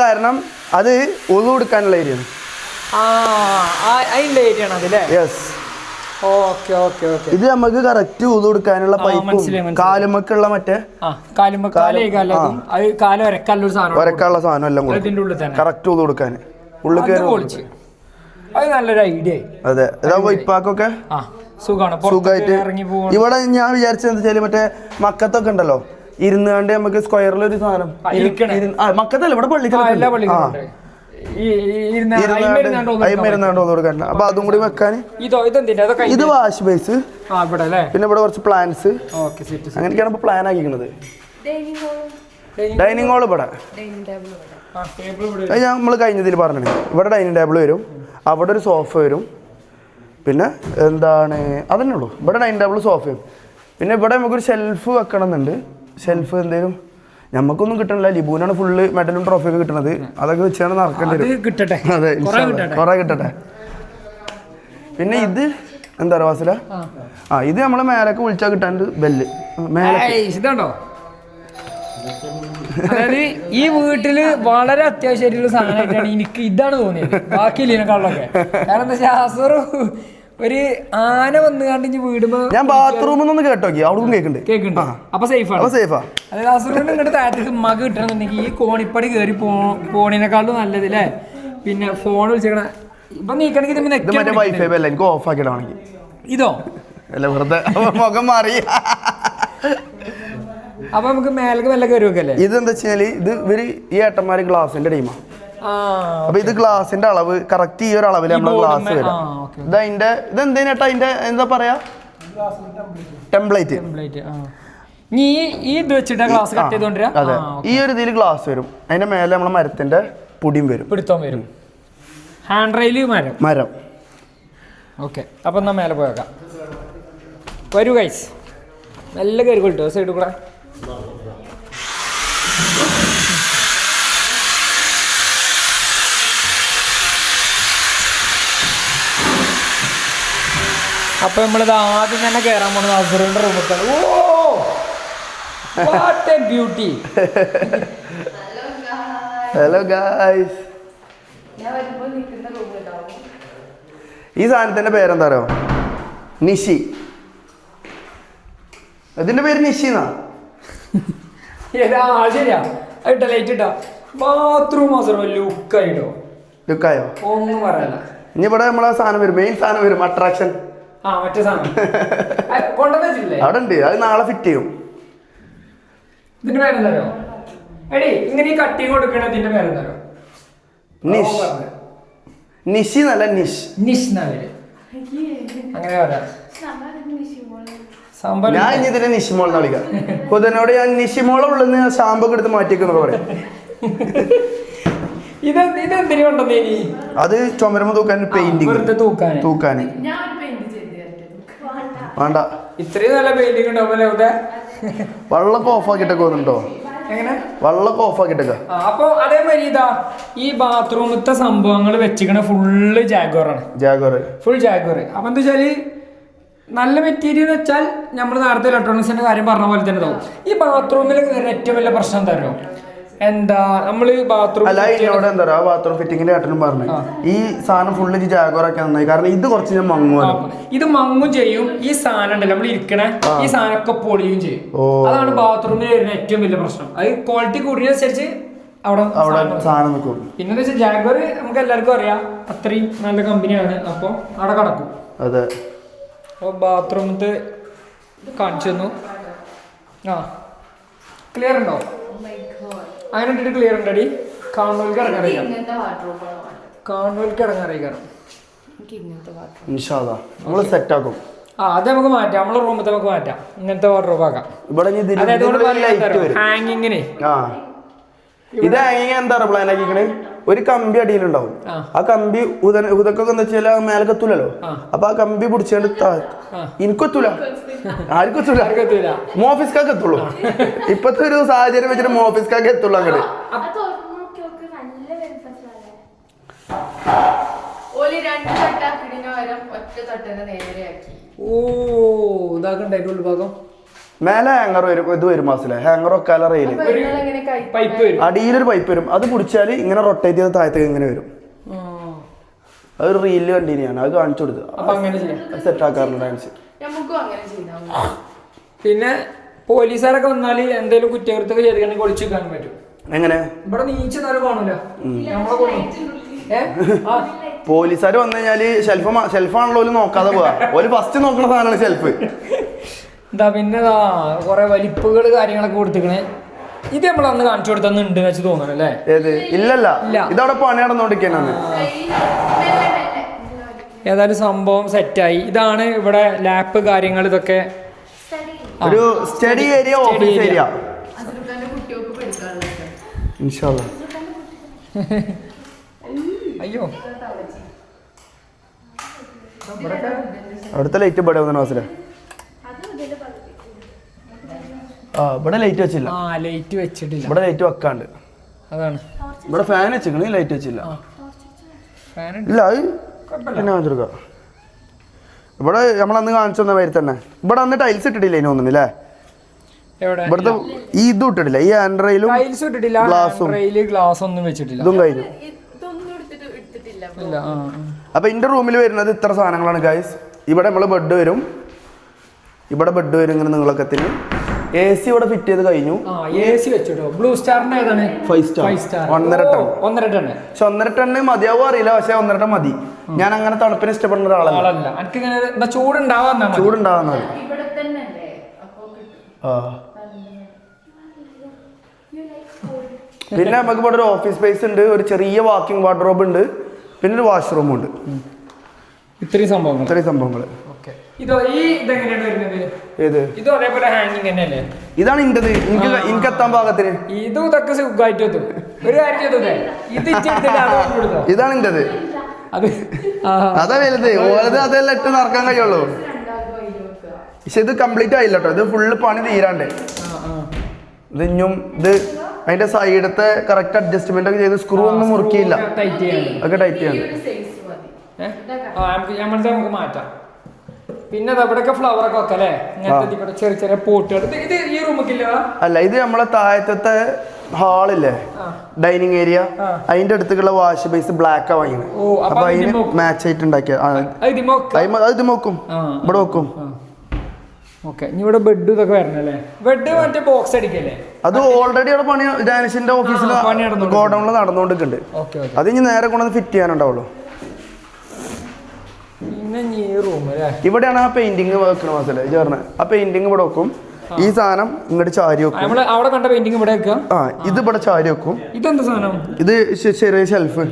കാരണം അത് ഉളു കൊടുക്കാനുള്ള ഏരിയ ആണ്. അതിന്റെ ഏരിയ ആണ് അതില്ലേ? യെസ്. ഓക്കെ. ഇത് നമുക്ക് കറക്റ്റ് ഉളു കൊടുക്കാനുള്ള പൈപ്പും കാലുമൊക്കെയുള്ള മറ്റേ ഒരക്കാനുള്ള സാധനം എല്ലാം കറക്റ്റ് ഉളു കൊടുക്കാൻ ഉള്ളിൽ കയറി. അത് നല്ലൊരു ഐഡിയ. അതെ, ഇതാവുമ്പോ ഇപ്പാക്കൊക്കെ സുഖമായിട്ട്. ഇവിടെ ഞാൻ വിചാരിച്ചത് എന്താ വെച്ചാല് മറ്റേ മക്കത്തൊക്കെ ഉണ്ടല്ലോ ഇരുന്നാണ്ട് നമുക്ക് സ്ക്വയറിലൊരു സാധനം മക്കത്തല്ല ഇവിടെ പള്ളിക്കല്ല കൊടുക്കാൻ. അപ്പൊ അതും കൂടി വെക്കാൻ. ഇത് വാഷ് ബേസ്, പിന്നെ ഇവിടെ കുറച്ച് പ്ലാന്റ്സ്, അങ്ങനെയൊക്കെയാണ് ഇപ്പൊ പ്ലാൻ ആക്കിക്കുന്നത്. ഡൈനിങ് ഹോൾ ഇവിടെ നമ്മൾ കഴിഞ്ഞതിൽ പറഞ്ഞത്. ഇവിടെ ഡൈനിങ് ടേബിൾ വരും, അവിടെ ഒരു സോഫ വരും, പിന്നെ എന്താണ് അതന്നെ ഉള്ളൂ. ഇവിടെ ഡൈനിങ് ടേബിൾ സോഫയും, പിന്നെ ഇവിടെ നമുക്കൊരു ഷെൽഫ് വെക്കണം എന്നുണ്ട്. ഷെൽഫ് എന്തെങ്കിലും നമുക്കൊന്നും കിട്ടണില്ല. ലിബൂനാണ് ഫുള്ള് മെഡലും ട്രോഫിയൊക്കെ കിട്ടണത്. അതൊക്കെ വെച്ചാണ് നടക്കേണ്ടി വരും. അതെ, കുറെ കിട്ടട്ടെ. പിന്നെ ഇത് എന്താ പറയുക വാസില, ഇത് നമ്മളെ മേലൊക്കെ വിളിച്ചാൽ കിട്ടാണ്ട് ബെല്ല് ഇതാണ്ടോ. അതായത് ഈ വീട്ടില് വളരെ അത്യാവശ്യമായിട്ടുള്ള സാധനമായിട്ടാണ് എനിക്ക് ഇതാണ് തോന്നിയത്, ബാക്കിയില്ലേക്കാളൊക്കെ. കാരണം എന്താ ശാസ്ത്ര ഒരു ആന വന്നു കണ്ടിഞ്ഞ് വീടുമ്പോ ഞാൻ ബാത്റൂമിൽ നിന്ന് കേട്ടോക്കി അവിടെ കേൾക്കുന്നുണ്ട്. അപ്പൊ സേഫാണ്. അതായത് അസുറിന് ഇങ്ങോട്ട് താഴത്തേക്ക് മക കിട്ടണമെന്നുണ്ടെങ്കിൽ ഈ കോണിപ്പടി കയറി പോണിനെക്കാളും നല്ലത് അല്ലേ. പിന്നെ ഫോൺ വിളിച്ചേക്കണ ഇപ്പൊ നീക്കണെങ്കിൽ ഓഫ് ആക്കിയിടാണെങ്കിൽ ഇതോ അല്ല വെറുതെ മുഖം മാറി. അപ്പൊ നമുക്ക് മേലേക്ക് മെല്ലെ കയറി വെക്കല്ലേ. ഇതെന്താ വെച്ചാല് ഇത് ഇവര് ഈ ഏട്ടന്മാര് ഗ്ലാസിന്റെ ടീമാണ്. അപ്പൊ ഇത് ഗ്ലാസിന്റെ അളവ് കറക്റ്റ് ഈ ഒരു അളവിൽ നമ്മള് ഗ്ലാസ് വരും. ഇതെന്തിനാ അതിന്റെ എന്താ പറയാ ടെംപ്ലേറ്റ്. അതെ, ഈ ഒരു ഇതിൽ ഗ്ലാസ് വരും. അതിന്റെ മേലെ നമ്മളെ മരത്തിന്റെ പൊടിയും വരും, പിടുത്തം വരും. ഹാൻഡ് റെയില് മരം. ഓക്കെ, അപ്പൊ എന്നാ മേലെ പോയേക്കാം. വരൂ ഗൈസ്, നല്ല കയറി കിട്ടോ സൈഡിൽ കൂടെ. അപ്പൊ നമ്മളിത് ആദ്യം തന്നെ കയറാൻ പോണത് അസുറിന്റെ റൂമിലാണ്. What a beauty. Hello guys. ഈ സാധനത്തിന്റെ പേരെന്താ അറിയോ? നിഷി. ഇതിന്റെ പേര് നിഷിന്നാ. ശരിയാ, ഇട്ടാ ലൈറ്റ് ഇട്ടാ. ബാത്റൂം ലുക്കായോ ഒന്നും പറയല്ല. ഇനി ഇവിടെ നമ്മളെ സാധനം വരും, മെയിൻ സാധനം വരും, അട്രാക്ഷൻ. മറ്റേ സാധനം അവിടെ ഉണ്ട്, അത് നാളെ ഫിറ്റ് ചെയ്യും. ഇതിന്റെ പേരെന്താരോ എടി ഇങ്ങനെ ഈ കട്ടിങ് കൊടുക്കണ ഇതിന്റെ പേരെന്താരോ? നിഷ്. നിഷി എന്നല്ല നിഷ്. നിഷ് അങ്ങനെ പറയാം. ഞാൻ ഇനി ഇതിനെ നിഷിമോൾ എന്ന് വിളിക്കാം. ഹുദനോട് ഞാൻ നിഷിമോളെ ഉള്ളെന്ന് ഷാമ്പൊക്കെ എടുത്ത് മാറ്റിയെന്ന് പറയാം. അത് ചുമരുമ്പോ തൂക്കാൻ പെയിന്റിങ് തൂക്കാന് വേണ്ട. ഇത്രയും നല്ല പെയിന്റിംഗ് ഉണ്ടാവുമല്ലോ. വെള്ളമൊക്കെ ഓഫ് ആക്കിട്ടൊക്കെ വന്നിട്ടുണ്ടോ? വെള്ളമൊക്കെ ഓഫ് ആക്കിട്ടൊക്കെ. അപ്പൊ അതേമാതിരി ഇതാ ഈ ബാത്റൂമത്തെ സംഭവങ്ങൾ വെച്ചിക്കണ ഫുള്ള് ജാഗ്വർ. Full Jaguar. അപ്പൊ എന്താ വെച്ചാല് നല്ല മെറ്റീരിയൽ വെച്ചാൽ നമ്മൾ നേരത്തെ ഇലക്ട്രോണിക്സിന്റെ കാര്യം പറഞ്ഞ പോലെ തന്നെ തോന്നും. ഈ ബാത്റൂമിൽ ഏറ്റവും വലിയ പ്രശ്നം എന്താ അറിയോ? എന്താ നമ്മള് ബാത്റൂം എന്താ ബാത്റൂം ഫിറ്റിങ്ങിന്റെ ഏട്ടനും പറഞ്ഞു ഈ സാധനം ഫുള്ള് ജാഗ്വറൊക്കെ നന്നായി. കാരണം ഇത് കുറച്ച് ഞാൻ മങ്ങുമല്ലോ. ഇത് മങ്ങും ചെയ്യും. ഈ സാധനം ഉണ്ടല്ലോ നമ്മൾ ഇരിക്കണ ഈ സാധനമൊക്കെ പൊളിയും ചെയ്യും. അതാണ് ബാത്റൂമിൽ വരുന്ന ഏറ്റവും വലിയ പ്രശ്നം. അത് ക്വാളിറ്റി കൂടിയതനുസരിച്ച് അവിടെ സാധനം നിൽക്കും. പിന്നെന്താ വെച്ചാൽ ജാഗ്വർ നമുക്ക് എല്ലാവർക്കും അറിയാം, അത്രയും നല്ല കമ്പനിയാണ്. അപ്പൊ അവിടെ കിടക്കും. അതെ, അപ്പോൾ ബാത്റൂമത്തെ കാണിച്ചു തന്നു. ക്ലിയർ ഉണ്ടോ? അങ്ങനെ ഇട്ടിട്ട് ക്ലിയർ ഉണ്ടടി. കാണുന്നവർക്ക് ഇറങ്ങാറിയാം. അത് നമുക്ക് മാറ്റാം. നമ്മളെ റൂമത്തെ നമുക്ക് മാറ്റാം. ഇങ്ങനത്തെ വാർഡ്രോബ് ആക്കാം. ഹാങ്ങിങ്ങിന് ഇത് ഹാങ്ങിങ് എന്താ പ്ലാൻ ആക്കിക്കണേ? ഒരു കമ്പി അടിയിലുണ്ടാവും. ആ കമ്പി ഉദക്കൊക്കെ എന്താ വെച്ചാൽ മേലെ കത്തൂലല്ലോ. അപ്പൊ ആ കമ്പി പിടിച്ചാണ്ട് എനിക്കെത്തൂല, ആർക്കും എത്തൂല. മോഫീസ്ക്കാർക്ക് എത്തുള്ളൂ. ഇപ്പത്തെ ഒരു സാഹചര്യം വെച്ചിട്ട് മോഫീസ്ക്കാർക്ക് എത്തുള്ളൂ. അങ്ങോട്ട് മേലെ ഹാങ്ങർ വരും. ഇത് വരും മാസിലെ ഹാങ്ങർ വെക്കാല റെയില് അടിയിലൊരു പൈപ്പ് വരും. അത് പിടിച്ചാൽ ഇങ്ങനെ റൊട്ടേറ്റ് ചെയ്ത് താഴത്തേക്ക് ഇങ്ങനെ വരും. അതൊരു റീലില് കണ്ടിന് ഞാൻ, അത് കാണിച്ചു കൊടുത്തു. സെറ്റ് ആക്കാറുണ്ട് ഡാൻസ്. പിന്നെ പോലീസുകാരൊക്കെ വന്നാല് എന്തെങ്കിലും കുറ്റകൃത്യമൊക്കെ ചെയ്തിട്ടുണ്ടെങ്കിൽ ഒളിച്ചു വെക്കാൻ പറ്റും. എങ്ങനെ ഇവിടെ നീച്ചെന്നാലും കാണൂല. പോലീസുകാർ വന്നു കഴിഞ്ഞാല് ഷെൽഫാണല്ലോ ഓല് നോക്കാതെ പോവാ. ഓല് ഫസ്റ്റ് നോക്കുന്ന സാധനമാണ് ഷെൽഫ്. എന്താ പിന്നെ കൊറേ വലിപ്പുകൾ കാര്യങ്ങളൊക്കെ കൊടുത്തിക്കണേ. ഇത് നമ്മൾ അന്ന് കാണിച്ചു കൊടുത്തന്നുണ്ട് വെച്ച് തോന്നണല്ലേ? ഏത്? ഇല്ലല്ല, ഇതവിടെ പണി നടന്നോണ്ടിരിക്കാനാണ്. ഏതായാലും സംഭവം സെറ്റായി. ഇതാണ് ഇവിടെ ലാപ്പ് കാര്യങ്ങൾ, ഇതൊക്കെ ഒരു സ്റ്റഡി ഏരിയ, ഓഫീസ് ഏരിയ. ഇൻഷാല്ലാ. അയ്യോ അവിടുത്തെ ലൈറ്റ് ഇവിടെ വന്ന മാസിലെ ഇവിടെ ലൈറ്റ് വെച്ചില്ല. ലൈറ്റ് വെച്ചിട്ടില്ല. ഇവിടെ ലൈറ്റ് വെക്കാണ്ട്. അതാണ് ഇവിടെ ഫാൻ വെച്ചിക്കണ, ലൈറ്റ് വെച്ചില്ല. ഇല്ല, അത് പിന്നെ കാണിച്ചെടുക്ക. ഇവിടെ നമ്മളന്ന് കാണിച്ചു തന്ന മാതിരി തന്നെ. ഇവിടെ അന്ന് ടൈൽസ് ഇട്ടിട്ടില്ല ഇനി ഒന്നില്ലേ? ഇവിടുത്തെ ഈ ഇതും ഇട്ടിട്ടില്ല. ഈ ആൻഡ്രയിലും ഗ്ലാസ് ഒന്നും വെച്ചിട്ടില്ല. ഇതും കഴിഞ്ഞു. അപ്പൊ എന്റെ റൂമിൽ വരുന്നത് ഇത്ര സാധനങ്ങളാണ് ഗൈസ്. ഇവിടെ നമ്മള് ബെഡ് വരും, ഇവിടെ ബെഡ് വരും ഇങ്ങനെ നീളക്കത്തിന്. AC ഇവിടെ ഫിറ്റ് ചെയ്ത് കഴിഞ്ഞു. AC വെച്ചിട്ടോ. ബ്ലൂ സ്റ്റാറിന്റെ ഏതാണ്? 5 സ്റ്റാർ. 1.5 ടൺ. 1.5 ടൺ. പക്ഷെ 1.5 ടണ്ണ് മതിയാവോ അറിയില്ല. പക്ഷെ 1.5 ടൺ മതി. ഞാൻ അങ്ങനെ തണുപ്പിന് ഇഷ്ടപ്പെടുന്ന ഒരാളല്ല. ചൂടുണ്ടാവാൻ പിന്നെ നമുക്ക് ഇവിടെ ഒരു ഓഫീസ് സ്പേസ് ഉണ്ട്, ഒരു ചെറിയ വാക്കിംഗ് വാർഡ്രോബ് ഉണ്ട്, പിന്നെ ഒരു വാഷ്റൂം ഉണ്ട്. ഇത്രയും സംഭവങ്ങൾ. ഇതാണ് ഇന്റത്. എനിക്ക് എത്താൻ പാകത്തിന് ഇതാണ് ഇന്റത്. അതാ വലുത്. ഓരത് അതെല്ലാം ഇട്ട് നടക്കാൻ കഴിയുള്ളൂ. പക്ഷെ ഇത് കംപ്ലീറ്റ് ആയില്ല കേട്ടോ. ഇത് ഫുള്ള് പണി തീരാണ്ട്. ഇത് ഇഞ്ഞും ഇത് അതിന്റെ സൈഡത്തെ കറക്റ്റ് അഡ്ജസ്റ്റ്മെന്റ് ഒക്കെ ചെയ്ത് സ്ക്രൂ ഒന്നും മുറുക്കിയില്ല. ഒക്കെ ടൈറ്റ് ചെയ്യാണ്ട്. നമുക്ക് മാറ്റാം. പിന്നെ ഇവിടെയൊക്കെ ഫ്ലവർ ഒക്കെ വെക്കല്ലേ, ചെറിയ ചെറിയ പോട്ടുകൾ. ഇത് ഈ റൂമില്ല. അല്ല, ഇത് നമ്മളെ താഴത്തെ ഹാളില്ലേ, ഡൈനിങ് ഏരിയ, അതിന്റെ അടുത്തുള്ള വാഷ് ബേസ് ബ്ലാക്കാ വാങ്ങിയത്. അപ്പൊ അതിന് മാച്ച് ആയിട്ട് ഉണ്ടാക്കിയ ഇത് നോക്കും, ഇവിടെ വെക്കും. ഇവിടെ ബെഡ് ഇതൊക്കെ വരണല്ലേ? ബെഡ് മറ്റേ ബോക്സ് അടിക്കല്ലേ? അത് ഓൾറെഡി അവിടെ പണി ഡാനിഷിന്റെ ഓഫീസിൽ ഗോഡൌണിൽ നടന്നുകൊണ്ടിരിക്കുന്നുണ്ട്. അത് ഇനി നേരെ കൊണ്ടുവന്ന് ഫിറ്റ് ചെയ്യാനുണ്ടാവുള്ളൂ. ഇവിടെയാണ് ആ പെയിന്റിങ് വെക്കണ മാസല്ലേ ചേർന്ന്. ആ പെയിന്റിങ് ഇവിടെ വെക്കും. ഈ സാധനം ഇങ്ങോട്ട് ചാരി വെക്കും. അവിടെ കണ്ട പെയിന്റിങ് ഇവിടെ വെക്കുക. ഇത് ഇവിടെ ചാരി വെക്കും. ഇതെന്താ സാധനം? ഇത് ചെറിയ ഷെൽഫ്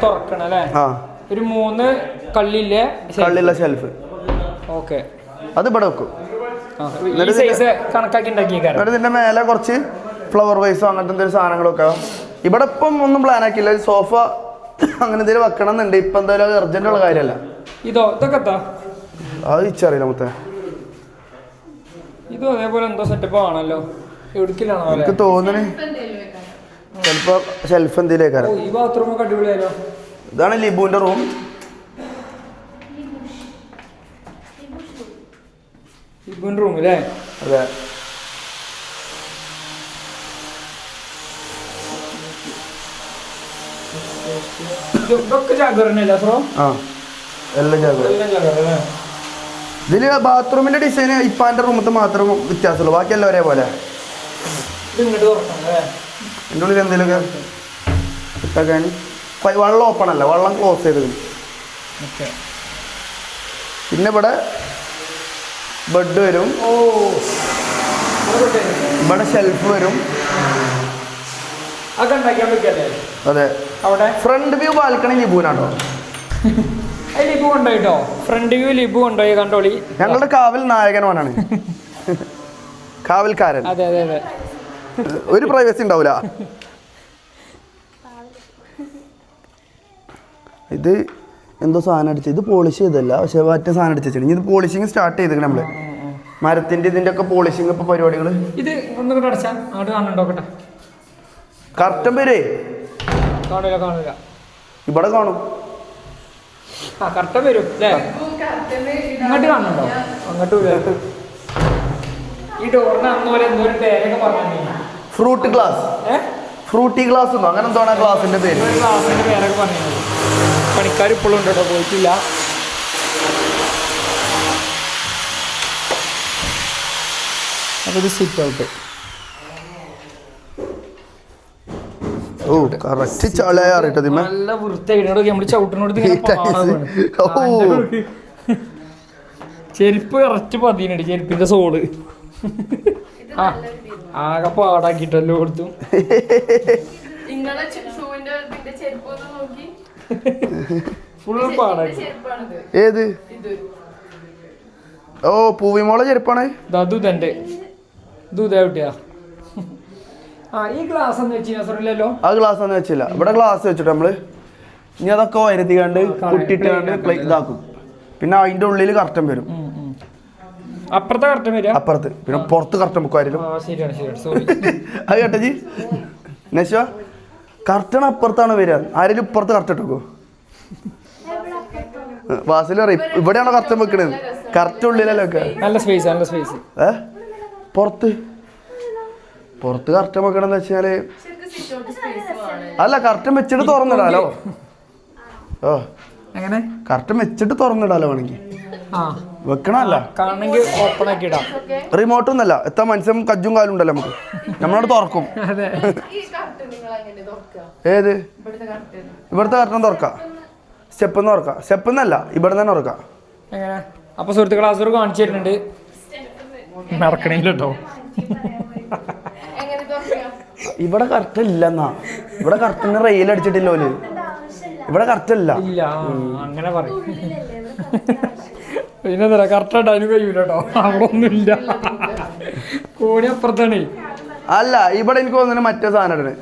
തുറക്കണല്ലേ? ഒരു 3 കള്ളില്ല ഷെൽഫ്. അത് ഇവിടെ വെക്കും. കണക്കാക്കി എന്നിട്ട് ഇതിന്റെ മേലെ കുറച്ച് ഫ്ലവർ വൈസോ അങ്ങനത്തെ എന്തെങ്കിലും സാധനങ്ങളൊക്കെ. ഇവിടെ ഇപ്പം ഒന്നും പ്ലാൻ ആക്കിയില്ല. സോഫ അങ്ങനെ എന്തെങ്കിലും വെക്കണം എന്നുണ്ട്. ഇപ്പൊ എന്തായാലും അർജന്റ് ഉള്ള കാര്യമല്ല. അത് ഇച്ചറിയില്ല മൊത്തം. ഇതും അതേപോലെ എന്തോ സെറ്റപ്പ് ആണല്ലോ. എനിക്ക് തോന്നുന്നു ചിലപ്പോ ഷെൽഫ് എന്തെങ്കിലും. ഈ ബാത്റൂം ഒക്കെ അടിപൊളിയാലോ. ഇതാണ് ലിബുവിന്റെ റൂം. റൂമില്ലേ? അതെ. ഇതില് ബാത്റൂമിന്റെ ഡിസൈൻ ഇപ്പാന്റെ റൂമത്തെ മാത്രം വ്യത്യാസമുള്ളൂ. ബാക്കി എല്ലാം ഒരേപോലെ. എൻ്റെ ഉള്ളിൽ എന്തെങ്കിലുമൊക്കെ ഇട്ടൊക്കെ വെള്ളം ഓപ്പൺ അല്ല, വെള്ളം ക്ലോസ് ചെയ്ത്. പിന്നെ ഇവിടെ ബെഡ് വരും. ഇവിടെ ഷെൽഫ് വരും. അതെ. ഫ്രണ്ട് വ്യൂ ബാൽക്കണി ലിബുവിനാണോ? ലിബു കൊണ്ടോയിട്ടോ. ഫ്രണ്ട് വ്യൂ ലിബു കൊണ്ടോയി. കണ്ടോളി. ഞങ്ങളുടെ കാവൽ നായകനോനാണ്, കാവൽക്കാരൻ. അതെ അതെ അതെ. ഒരു പ്രൈവസി ഉണ്ടാവില്ല. ഇത് എന്തോ സാധനം അടിച്ചത്, ഇത് പോളിഷ് ചെയ്തല്ല, പക്ഷെ മറ്റേ സാധനം അടിച്ചു. ഇനി ഇത് പോളിഷിങ് സ്റ്റാർട്ട് ചെയ്തിരിക്കണം നമ്മള്. മരത്തിന്റെ ഇതിന്റെ ഒക്കെ പോളിഷിങ് ഇപ്പൊ പരിപാടികള്. ഇത് ഒന്നുകൂടെ അടച്ചാ അങ്ങോട്ട് കാണണ്ടോക്കട്ടെ. കറക്റ്റം പേരേ കാണൂല ഇവിടെ കാണും. ആ കറക്റ്റ് വരും അല്ലേ? അങ്ങോട്ട് കാണുന്നുണ്ടോ? അങ്ങോട്ട് വരും. ഈ ഡോറിന് അന്നുപോലെ എന്തോ ഒരു പേരൊക്കെ പറഞ്ഞു. ഫ്രൂട്ടി ഗ്ലാസ് ഉണ്ടോ അങ്ങനെ എന്തോ ഗ്ലാസിന്റെ പേര്? ഗ്ലാസിന്റെ പേരൊക്കെ പറഞ്ഞു. പണിക്കാർ ഇപ്പോഴും ഉണ്ട് കേട്ടോ, പോയിട്ടില്ല. അപ്പൊ ഇത് സിറ്റ് ഔട്ട്. ഓ കറക്റ്റ് ചളയാറിട്ടത് നല്ല വൃത്തിയായിട്ട് നമ്മള് ചവിട്ടിനോട് ചെരുപ്പ് കറക്റ്റ് പതിനുണ്ട്. ചെരുപ്പിന്റെ സോള് ആ ആകെ പാടാക്കിട്ടല്ലോ കൊടുത്തു. ഫുൾ പാടാക്കി. ഏത്? ഓ പൂവിമോളെ ചെരുപ്പാണ്. ദുതന്റെ ദുതയാ. ആ ഈ ഗ്ലാസ് ഒന്ന് വെച്ചില്ലല്ലോ. ആ ഗ്ലാസ് ഒന്നും വെച്ചില്ല. ഇവിടെ ഗ്ലാസ് വെച്ചിട്ട് നമ്മള് ഇനി അതൊക്കെ വരുത്തിക്കാണ്ട് കുട്ടിട്ട് ഇതാക്കും. പിന്നെ അതിന്റെ ഉള്ളിൽ കർട്ടൻ വരും. അപ്പുറത്തെ കർട്ടൻ വരിക, അപ്പുറത്ത്. പിന്നെ പുറത്ത് കർട്ടൻ വെക്കും ആരെങ്കിലും. അത് കേട്ടജി നശ കർട്ടൺ അപ്പുറത്താണ് വരിക. ആരെങ്കിലും ഇപ്പുറത്ത് കർട്ടൻ ഇട്ടോ? വാസിൽ പറയും ഇവിടെയാണോ കർട്ടൻ വെക്കണത്? കറക്റ്റ് ഉള്ളിലല്ലോ ഒക്കെ. നല്ല സ്പേസ്. പുറത്ത് കർട്ടൻ വെക്കണമെന്ന് വെച്ചാല് അല്ല കർട്ടൻ വെച്ചിട്ട് തുറന്നിടാലോ. ഓ എങ്ങനെ കർട്ടൻ വെച്ചിട്ട് തുറന്നിടാലോ വേണമെങ്കിൽ. വെക്കണല്ല ഓപ്പൺ ആക്കി ഇടാം. റിമോട്ടൊന്നല്ല. എത്ര മനുഷ്യൻ കജ്ജും കാലും ഉണ്ടല്ലോ നമുക്ക്. നമ്മളോട് തുറക്കും. ഏത്? ഇവിടുത്തെ കർട്ടൻ തുറക്കാം. സ്റ്റെപ്പെന്ന് തുറക്കാം. സ്റ്റെപ്പെന്നല്ല ഇവിടെ തന്നെ തുറക്കാം. എങ്ങനെ? അപ്പൊ സുഹൃത്തുക്കൾ ക്ലാസ് കാണിച്ചു തരുന്നുണ്ട്. മറക്കണില്ല കേട്ടോ. ഇവിടെ കറക്റ്റ് ഇല്ലെന്നാ. ഇവിടെ കറക്റ്റിന് റെയിൽ അടിച്ചിട്ടില്ല ഓല്. ഇവിടെ കറക്റ്റ് ഇല്ല. അങ്ങനെ പറയും. പിന്നെ കറക്റ്റ് അതിന് കഴിയൂല കേട്ടോ. അവിടെ ഒന്നുമില്ല. കോണി അപ്പുറത്താണ്. അല്ല ഇവിടെ എനിക്ക് തോന്നുന്നു മറ്റേ സാധനം ഇടണേ.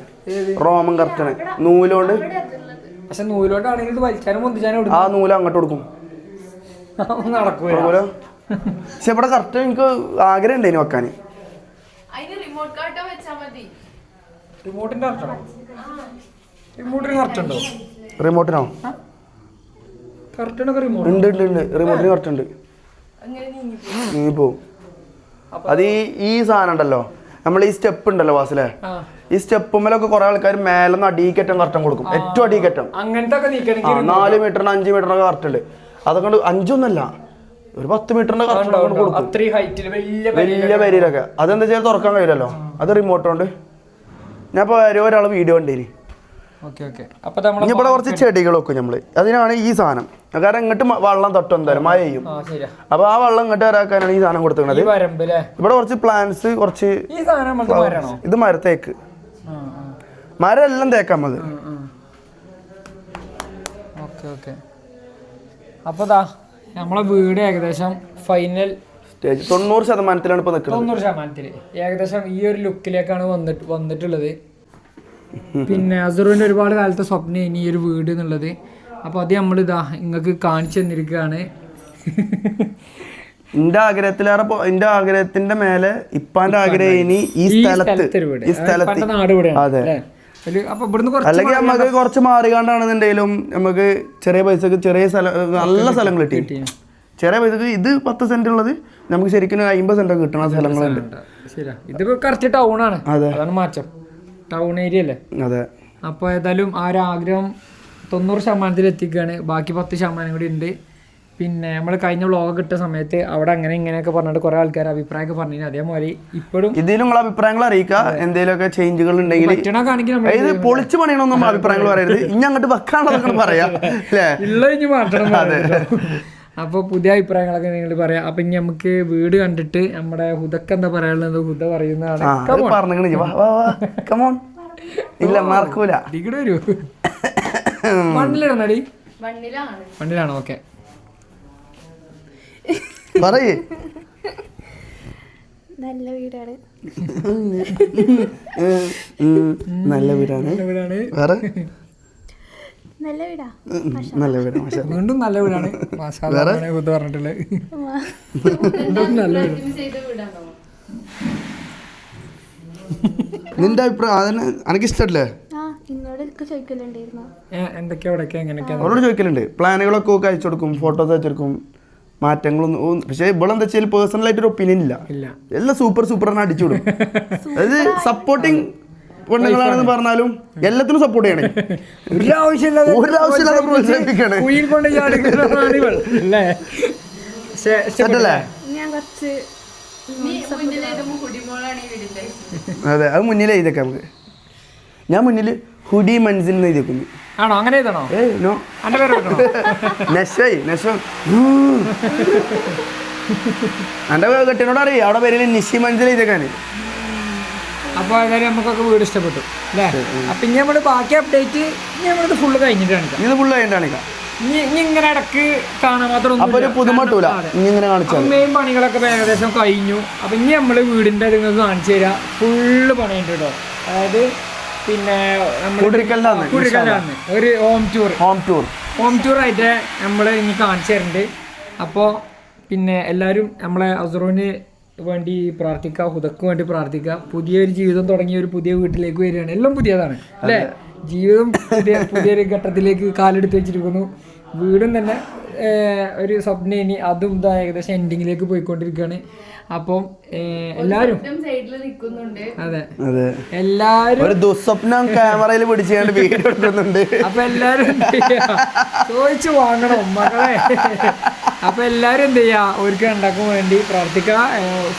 റോമൻ കറക്റ്റാണ് നൂലോണ്ട്. പക്ഷെ നൂലോണ്ടാണെങ്കിൽ വലിക്കാനും പൊന്തിച്ചാനും ആ നൂല് അങ്ങോട്ട് കൊടുക്കും. നടക്കൂല. പക്ഷെ ഇവിടെ കറക്റ്റ് എനിക്ക് ആഗ്രഹം ഉണ്ടായിന് വെക്കാന്. റിമോട്ടിന്റെ കറക്റ്റാണോ? റിമോട്ടിന് കറക്റ്റ് ഉണ്ടോ? റിമോട്ടിനോ? ഉണ്ട് റിമോട്ടിന് കറക്റ്റ് ഉണ്ട്. നീ പോവും. അത് ഈ സാധനം ഉണ്ടല്ലോ, നമ്മൾ ഈ സ്റ്റെപ്പ് ഉണ്ടല്ലോ വാസിലെ, ഈ സ്റ്റെപ്പുമ്മലൊക്കെ കുറെ ആൾക്കാർ മേലെന്ന് അടിക്കറ്റം കറക്റ്റം കൊടുക്കും. ഏറ്റവും അടിക്കറ്റം അങ്ങനത്തെ 4 മീറ്ററിന് 5 മീറ്ററിനൊക്കെ കറക്റ്റ് ഉണ്ട്. അതൊക്കെ 5 ഒരു 10 മീറ്ററിന്റെ കറക്റ്റ് കൊടുക്കും. വലിയ പേരിലൊക്കെ. അതെന്താ വെച്ചാൽ തുറക്കാൻ കഴിയില്ലല്ലോ. അത് റിമോട്ട് കൊണ്ട്. ഞാൻ ഇപ്പൊ ഒരാള് വീഡിയോ കണ്ടേനി. ഇവിടെ കുറച്ച് ചെടികൾ വെക്കും നമ്മള്. അതിനാണ് ഈ സാധനം. കാരണം ഇങ്ങോട്ട് വെള്ളം തട്ടും എന്തായാലും മഴ ചെയ്യും. അപ്പൊ ആ വെള്ളം ഇങ്ങോട്ട് വരാക്കാനാണ് ഈ സാധനം കൊടുക്കുന്നത്. ഇവിടെ കുറച്ച് പ്ലാന്റ്സ്, കുറച്ച് ഇത് മരത്തേക്ക്. മരം എല്ലാം തേക്കാൻ മതി. അപ്പൊ നമ്മളെ വീട് ഏകദേശം ഫൈനൽ സ്റ്റേജ് 90% ഇപ്പൊ നിൽക്കുന്നത്. 90% ഏകദേശം ഈ ഒരു ലുക്കിലേക്കാണ് വന്നിട്ടുള്ളത്. പിന്നെ അസറുവിൻ്റെ ഒരുപാട് കാലത്തെ സ്വപ്നം ഇനി ഈ ഒരു വീട് എന്നുള്ളത്. അപ്പോൾ അത് നമ്മളിതാ നിങ്ങൾക്ക് കാണിച്ചു തന്നിരിക്കുകയാണ്. എന്റെ ആഗ്രഹത്തിന്റെ മേലെ ഇപ്പാന്റെ ആഗ്രഹം ഇനി ഈ സ്ഥലത്ത് നാട് ഇവിടെയാണ്. അല്ലെങ്കിൽ നമുക്ക് കുറച്ച് മാറിക്കാണ്ടാണെന്നുണ്ടെങ്കിലും നമുക്ക് ചെറിയ പൈസക്ക് ചെറിയ നല്ല സ്ഥലങ്ങൾ കിട്ടി. ചെറിയ പൈസക്ക് ഇത് 10 സെന്റ് ഉള്ളത് നമുക്ക് ശരിക്കും 50 സെന്റ് ഒക്കെ കിട്ടുന്ന സ്ഥലങ്ങളുണ്ട്. ഇത് കറക്റ്റ് ടൗൺ ആണ്. അതാണ് മാറ്റം. ടൗൺ ഏരിയ അല്ലേ? അതെ. അപ്പോൾ ഏതായാലും ആ ഒരു ആഗ്രഹം 90% എത്തിക്കുകയാണ്. ബാക്കി 10% കൂടി ഉണ്ട്. പിന്നെ നമ്മൾ കഴിഞ്ഞ വ്ളോഗ് ഇട്ട സമയത്ത് അവിടെ അങ്ങനെ ഇങ്ങനെയൊക്കെ പറഞ്ഞിട്ട് കുറെ ആൾക്കാർ അഭിപ്രായമൊക്കെ പറഞ്ഞു. അതേപോലെ ഇപ്പോഴും ഇതിലും നിങ്ങളെ അഭിപ്രായങ്ങൾ അറിയിക്കുക. എന്തെങ്കിലുമൊക്കെ ചേഞ്ചുകൾ ഉണ്ടെങ്കിൽ പൊളിച്ചു പണിയണമെന്നും അഭിപ്രായങ്ങൾ പറയരുത്. ഇനി അങ്ങോട്ട് വെക്കാനുള്ളതൊക്കെ പറയാം. ഉള്ള ഇനി മാറ്റണം. അപ്പോൾ പുതിയ അഭിപ്രായങ്ങളൊക്കെ നിങ്ങൾ പറയാം. അപ്പം ഇനി നമുക്ക് വീട് കണ്ടിട്ട് നമ്മുടെ ഹുദക്ക് എന്താ പറയാനുള്ളത് ഹുദ പറയുന്നതാണ്. ഇല്ല മറക്കൂല. വരൂ. മണ്ണിലാണോ? മണ്ണിലാണോ? ഓക്കെ പറയേ. നല്ല വീടാണ്. നല്ല വീടാണ്. വേറെ നല്ല വീടാ നല്ല വീട് മാഷാ. വീണ്ടും നല്ല വീടാണ് പറഞ്ഞിട്ടുള്ളത്. വീണ്ടും നല്ല വീട്. ചെയ്ത വീടാണോ? നിന്റെ അഭിപ്രായം അതന്നെ എനിക്ക് ഇഷ്ടമല്ലേ? ആ ഇന്നോടൊക്കെ ചോദിക്കലുണ്ടായിരുന്നു. എന്തൊക്കെയാ എവിടെയൊക്കെ എങ്ങനെയൊക്കെയാ അവരോട് ചോദിക്കലുണ്ട്. പ്ലാനുകളൊക്കെ ഒക്കെ അയച്ചു കൊടുക്കും, ഫോട്ടോസ് അയച്ചു കൊടുക്കും, മാറ്റങ്ങളൊന്നും. പക്ഷേ ഇവിടെ എന്താ വെച്ചാൽ പേഴ്സണലായിട്ട് ഒരു ഒപ്പീനിയൻ ഇല്ല. എല്ലാം സൂപ്പർ സൂപ്പർ അടിച്ചു വിടും. അതായത് സപ്പോർട്ടിങ് പെണ്ണുങ്ങളാണെന്ന് പറഞ്ഞാലും എല്ലാത്തിനും സപ്പോർട്ട് ചെയ്യണേ. ഒരാവശ്യമില്ലാതെ പ്രോത്സാഹിപ്പിക്കണേ. ഞാൻ കുറച്ച് അതെ, അത് മുന്നിൽ എഴുതിയൊക്കെ നമുക്ക്. ഞാൻ മുന്നിൽ ഹുഡി മൻസിൽ എന്ന് എഴുതിക്കുന്നു. ആണോ? അങ്ങനെ എഴുതണോ? നോ, എന്റെ പേര് എന്റെ കെട്ടിനോട് അറിയാം അവിടെ പേരിൽ നിഷി മൻസിൽ എഴുതിയേക്കാണ്. അപ്പോൾ ഏതായാലും നമുക്കൊക്കെ വീട് ഇഷ്ടപ്പെട്ടു അല്ലേ? അപ്പം ഇനി നമ്മൾ ബാക്കി അപ്ഡേറ്റ് ഇനി നമ്മളിത് ഫുള്ള് കഴിഞ്ഞിട്ട് കാണിക്കാം. ഇത് ഫുള്ള് കഴിഞ്ഞിട്ട് കാണിക്കാം. ഇനി ഇങ്ങനെ ഇടക്ക് കാണാൻ മാത്രം അപ്പൊ ഒരു പുതുമട്ടൂല ഇനി ഇങ്ങനെ കാണിച്ചാൽ. മെയിൻ പണികളൊക്കെ ഏകദേശം കഴിഞ്ഞു. അപ്പം ഇനി നമ്മൾ വീടിൻ്റെ നിങ്ങൾക്ക് കാണിച്ചു തരാം. ഫുള്ള് പണിയുണ്ട് കേട്ടോ. അതായത് പിന്നെ കുടിക്കലാണ് ഒരു ഹോം ടൂർ ആയിട്ട് നമ്മൾ ഇനി കാണിച്ചു തരുന്നുണ്ട്. അപ്പോൾ പിന്നെ എല്ലാവരും നമ്മളെ അസുറിന് വേണ്ടി പ്രാർത്ഥിക്കുക, ഹുദക്ക് വേണ്ടി പ്രാർത്ഥിക്കുക. പുതിയൊരു ജീവിതം തുടങ്ങി ഒരു പുതിയ വീട്ടിലേക്ക് വരികയാണ്. എല്ലാം പുതിയതാണ് അല്ലേ? ജീവിതം പുതിയൊരു ഘട്ടത്തിലേക്ക് കാലെടുത്ത് വെച്ചിരിക്കുന്നു. വീടും തന്നെ ഒരു സ്വപ്നം. ഇനി അതും ഇതാ ഏകദേശം എൻഡിങ്ങിലേക്ക് പോയിക്കൊണ്ടിരിക്കുകയാണ്. അപ്പം എല്ലാവരും സൈഡിൽ നിൽക്കുന്നുണ്ട്. അതെ എല്ലാരും ഒരു ദുസ്വപ്നം ക്യാമറയിൽ പിടിച്ചുകൊണ്ട് വീഡിയോ എടുക്കുന്നുണ്ട്. അപ്പൊ എല്ലാരും ചോദിച്ചു വാങ്ങണം മകളെ. അപ്പൊ എല്ലാരും എന്ത് ചെയ്യാ, അവർക്ക് ഉണ്ടാക്കാൻ വേണ്ടി പ്രാർത്ഥിക്കുക.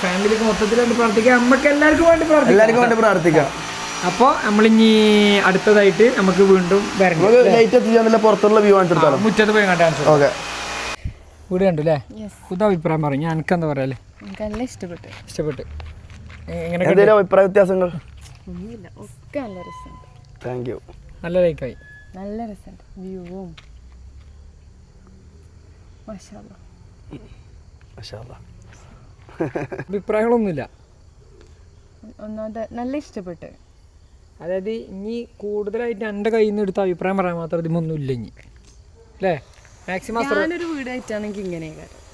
ഫാമിലിക്ക് മൊത്തത്തിൽ വേണ്ടി പ്രാർത്ഥിക്കുക. നമുക്ക് എല്ലാവർക്കും വേണ്ടി പ്രാർത്ഥിക്കാം. അപ്പോൾ നമ്മളിനി അടുത്തതായിട്ട് നമുക്ക് വീണ്ടും പുറത്തുള്ള വ്യൂ കാണിച്ചെടുത്താലോ? മുറ്റത്ത് പോയി കണ്ടു. ഓക്കെ, വീട് കണ്ടു അല്ലേ? പുതിയ അഭിപ്രായം പറഞ്ഞു. ഞാൻ എനിക്കെന്താ പറയാല്ലേ, നല്ല ഇഷ്ടപ്പെട്ടു. എങ്ങനെ അഭിപ്രായ വ്യത്യാസങ്ങൾ? ഒന്നുമില്ല, ഒക്കെ നല്ല രസമുണ്ട്. Thank you. നല്ല ലൈക്കായി. നല്ല രസമുണ്ട് വ്യൂവും. അഭിപ്രായങ്ങളൊന്നുമില്ല. ഒന്നാമത് നല്ല ഇഷ്ടപ്പെട്ടു. അതായത് ഇനി കൂടുതലായിട്ട് എൻ്റെ കയ്യിൽ നിന്ന് എടുത്ത അഭിപ്രായം പറയാൻ മാത്രം ഇതിമൊന്നും ഇല്ല ഇനി അല്ലേ? മാക്സിമം ഞാനൊരു വീടായിട്ടാണെങ്കിൽ ഇങ്ങനെ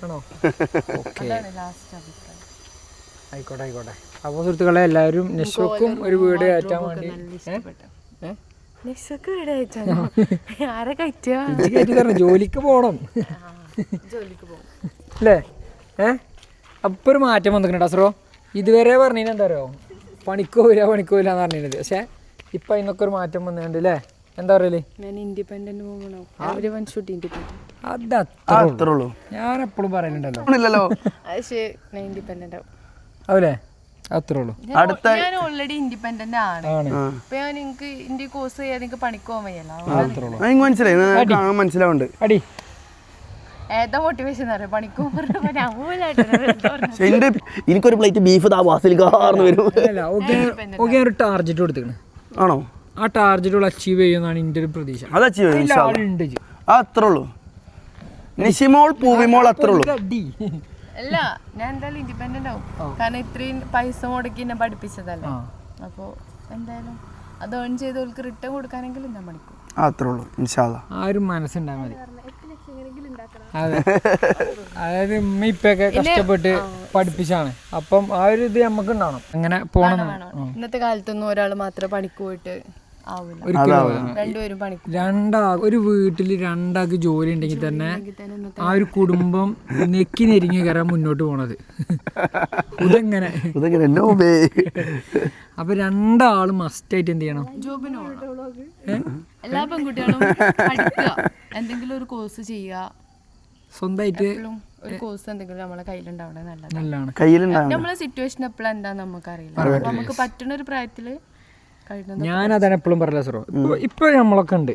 ആണോ? ഓക്കെ, ലാസ്റ്റ് അഭിപ്രായം. ആയിക്കോട്ടെ. അപ്പോൾ സുഹൃത്തുക്കളെ എല്ലാവരും നെഷോക്കും ഒരു വീട് കയറ്റാൻ വേണ്ടി ആരെ കയറ്റിയ ജോലിക്ക് പോകണം അല്ലേ? അപ്പോൾ ഒരു മാറ്റം വന്നിട്ടുണ്ട് അസറോ. ഇതുവരെ പറഞ്ഞതിന് എന്താ പറയുക, പണിക്കോ വരിക എന്ന് പറഞ്ഞിരുന്നത്. പക്ഷേ ഇപ്പം അതിനൊക്കെ ഒരു മാറ്റം വന്നിട്ടുണ്ട് അല്ലേ? എന്താ പറയല്, അത്രേ ഉള്ളൂ. ഞാൻ എപ്പോഴും പറയലുണ്ടല്ലോ അതല്ലേ? അത്രേ ഉള്ളൂ. ഞാൻ ഓൾറെഡി ഇൻഡിപെൻഡന്റ് ആണ്. ഇപ്പൊ ഞാൻ എനിക്ക് ഇന്ത്യ കോഴ്സ് ചെയ്യാൻ എനിക്ക് പണിക്കോവാൻ വയ്യല്ലോ. മനസ്സിലാവുണ്ട്. അടി ഏതാ മോട്ടിവേഷൻ അറിയാം പണിക്കോ എനിക്കൊരു പ്ലേറ്റ് ബീഫ് ഒരു ടാർജറ്റ് കൊടുത്തിരിക്കണ്. ആണോ? ആ ടാർജറ്റുകൾ അച്ചീവ് ചെയ്യുമെന്നാണ് എൻ്റെ ഒരു പ്രതീക്ഷ. അത് അച്ചീവ് ചെയ്യും. അത്രേ ഉള്ളൂ. നിഷിമോൾ പൂവിമോൾ അത്രേ ഉള്ളൂ. അല്ല, ഞാൻ എന്തായാലും ഇൻഡിപെൻഡന്റ് ആവും. കാരണം ഇത്രയും പൈസ മുടക്കി എന്നെ പഠിപ്പിച്ചതല്ലേ. അപ്പൊ എന്തായാലും അത് ഏൺ ചെയ്ത് അവർക്ക് റിട്ടേൺ കൊടുക്കാനെങ്കിലും ഞാൻ പഠിക്കും. അത്രേ ഉള്ളൂ. ഇൻഷാ അല്ലാഹ്. ആ ഒരു മനസ്സുണ്ടായാൽ മതി. അതെ, അതായത് ഉമ്മ ഇപ്പൊക്കെ കഷ്ടപ്പെട്ട് പഠിപ്പിച്ചാണ്. അപ്പം ആ ഒരു ഇത് നമുക്ക് ഉണ്ടാവണം. അങ്ങനെ പോകണം. ഇന്നത്തെ കാലത്തൊന്നും ഒരാൾ മാത്രം പണിക്ക് പോയിട്ട് ഒരു വീട്ടിൽ രണ്ടാൾക്ക് ജോലി ഉണ്ടെങ്കിൽ തന്നെ ആ ഒരു കുടുംബം നെക്കി നെരിങ്ങി കയറാൻ മുന്നോട്ട് പോണത്. ഇതെങ്ങനെ അപ്പൊ രണ്ടാളും മസ്റ്റായിട്ട് എന്ത് ചെയ്യണം? എല്ലാ പെൺകുട്ടികളും എന്തെങ്കിലും ഒരു കോഴ്സ് ചെയ്യുക. സ്വന്തമായിട്ട് ഒരു കോഴ്സ് എന്തെങ്കിലും നമ്മളെ കയ്യിലുണ്ടാവണേ നല്ലതാണ്. നമ്മളെ സിറ്റുവേഷൻ എപ്പോഴും എന്താന്ന് നമുക്കറിയില്ല. അപ്പൊ നമുക്ക് പറ്റുന്ന ഒരു പ്രായത്തില് ഞാനതാണ് എപ്പോഴും പറയില്ല സാറോ. ഇപ്പൊ നമ്മളൊക്കെ ഉണ്ട്.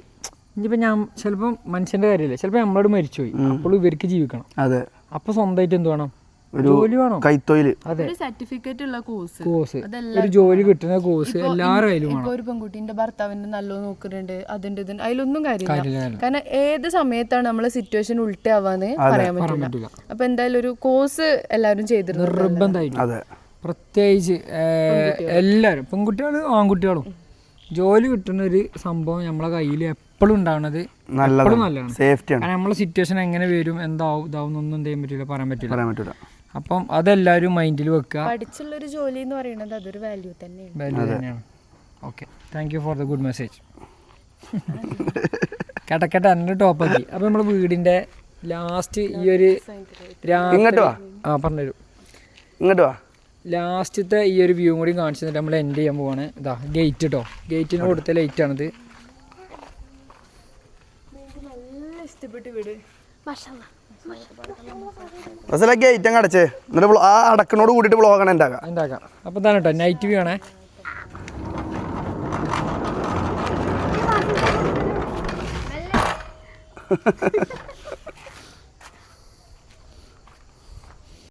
ഇനിയിപ്പോ ഞാൻ ചിലപ്പോൾ മനുഷ്യന്റെ കാര്യമില്ല, ചിലപ്പോൾ നമ്മളോട് മരിച്ചുപോയി. അപ്പോൾ ഇവർക്ക് ജീവിക്കണം. അതെ. അപ്പൊ സ്വന്തമായിട്ട് എന്ത് വേണം? ജോലി വേണം, കൈത്തൊഴിൽ. അതെ, സർട്ടിഫിക്കറ്റ് ഉള്ള കോഴ്സ്, ഒരു ജോലി കിട്ടുന്ന കോഴ്സ് എല്ലാവരും കയ്യിലും വേണം. ഒരു പെൺകുട്ടിന്റെ ഭർത്താവിന്റെ നല്ലോ നോക്കുന്നുണ്ട്, അതിന്റെ അതിലൊന്നും കാര്യമില്ല. കാരണം ഏത് സമയത്താണ് നമ്മളെ സിറ്റുവേഷൻ ഉൾട്ടാവാന്ന് പറയാൻ പറ്റില്ല. അപ്പൊ എന്തായാലും ഒരു കോഴ്സ് എല്ലാവരും ചെയ്തിരുന്നു നിർബന്ധമായിട്ട്. പ്രത്യേകിച്ച് എല്ലാവരും പെൺകുട്ടികളും ആൺകുട്ടികളും ജോലി കിട്ടുന്ന ഒരു സംഭവം നമ്മളെ കയ്യിൽ എപ്പോഴും ഉണ്ടാവുന്നത് നല്ലതാണ്, സേഫ്റ്റിയാണ്. കാരണം നമ്മളെ സിറ്റുവേഷൻ എങ്ങനെ വരും ഇതാവും ഒന്നും ചെയ്യാൻ പറ്റില്ല, പറയാൻ പറ്റൂല. അപ്പം അതെല്ലാവരും മൈൻഡിൽ വെക്കുക. പഠിച്ചുള്ളൊരു ജോലി എന്ന് പറയുന്നത് അതൊരു വാല്യൂ തന്നെയാണ്. Okay, thank you for the good message. കേട്ട എൻ്റെ ടോപ്പാക്കി. അപ്പോൾ നമ്മുടെ വീടിൻ്റെ ലാസ്റ്റ് ഈ ഒരു പറഞ്ഞുതരും, ഇങ്ങോട്ട് വാ. ലാസ്റ്റത്തെ ഈ ഒരു വ്യൂ കൂടി കാണിച്ചു തന്നിട്ട് നമ്മൾ എൻഡ് ചെയ്യാൻ പോവാണ്. ഇതാ ഗേറ്റ് കേട്ടോ, ഗേറ്റിന് കൊടുത്ത ലൈറ്റാണിത്. ഗേറ്റ് അങ്ങ് അടച്ചേ, എന്നിട്ട് ആ അടക്കണോട് കൂടിയിട്ട് വ്ളോഗാണ് ഉണ്ടാക്കാം. അപ്പോൾ ഇതാണ് കേട്ടോ നൈറ്റ് വ്യൂ ആണേ.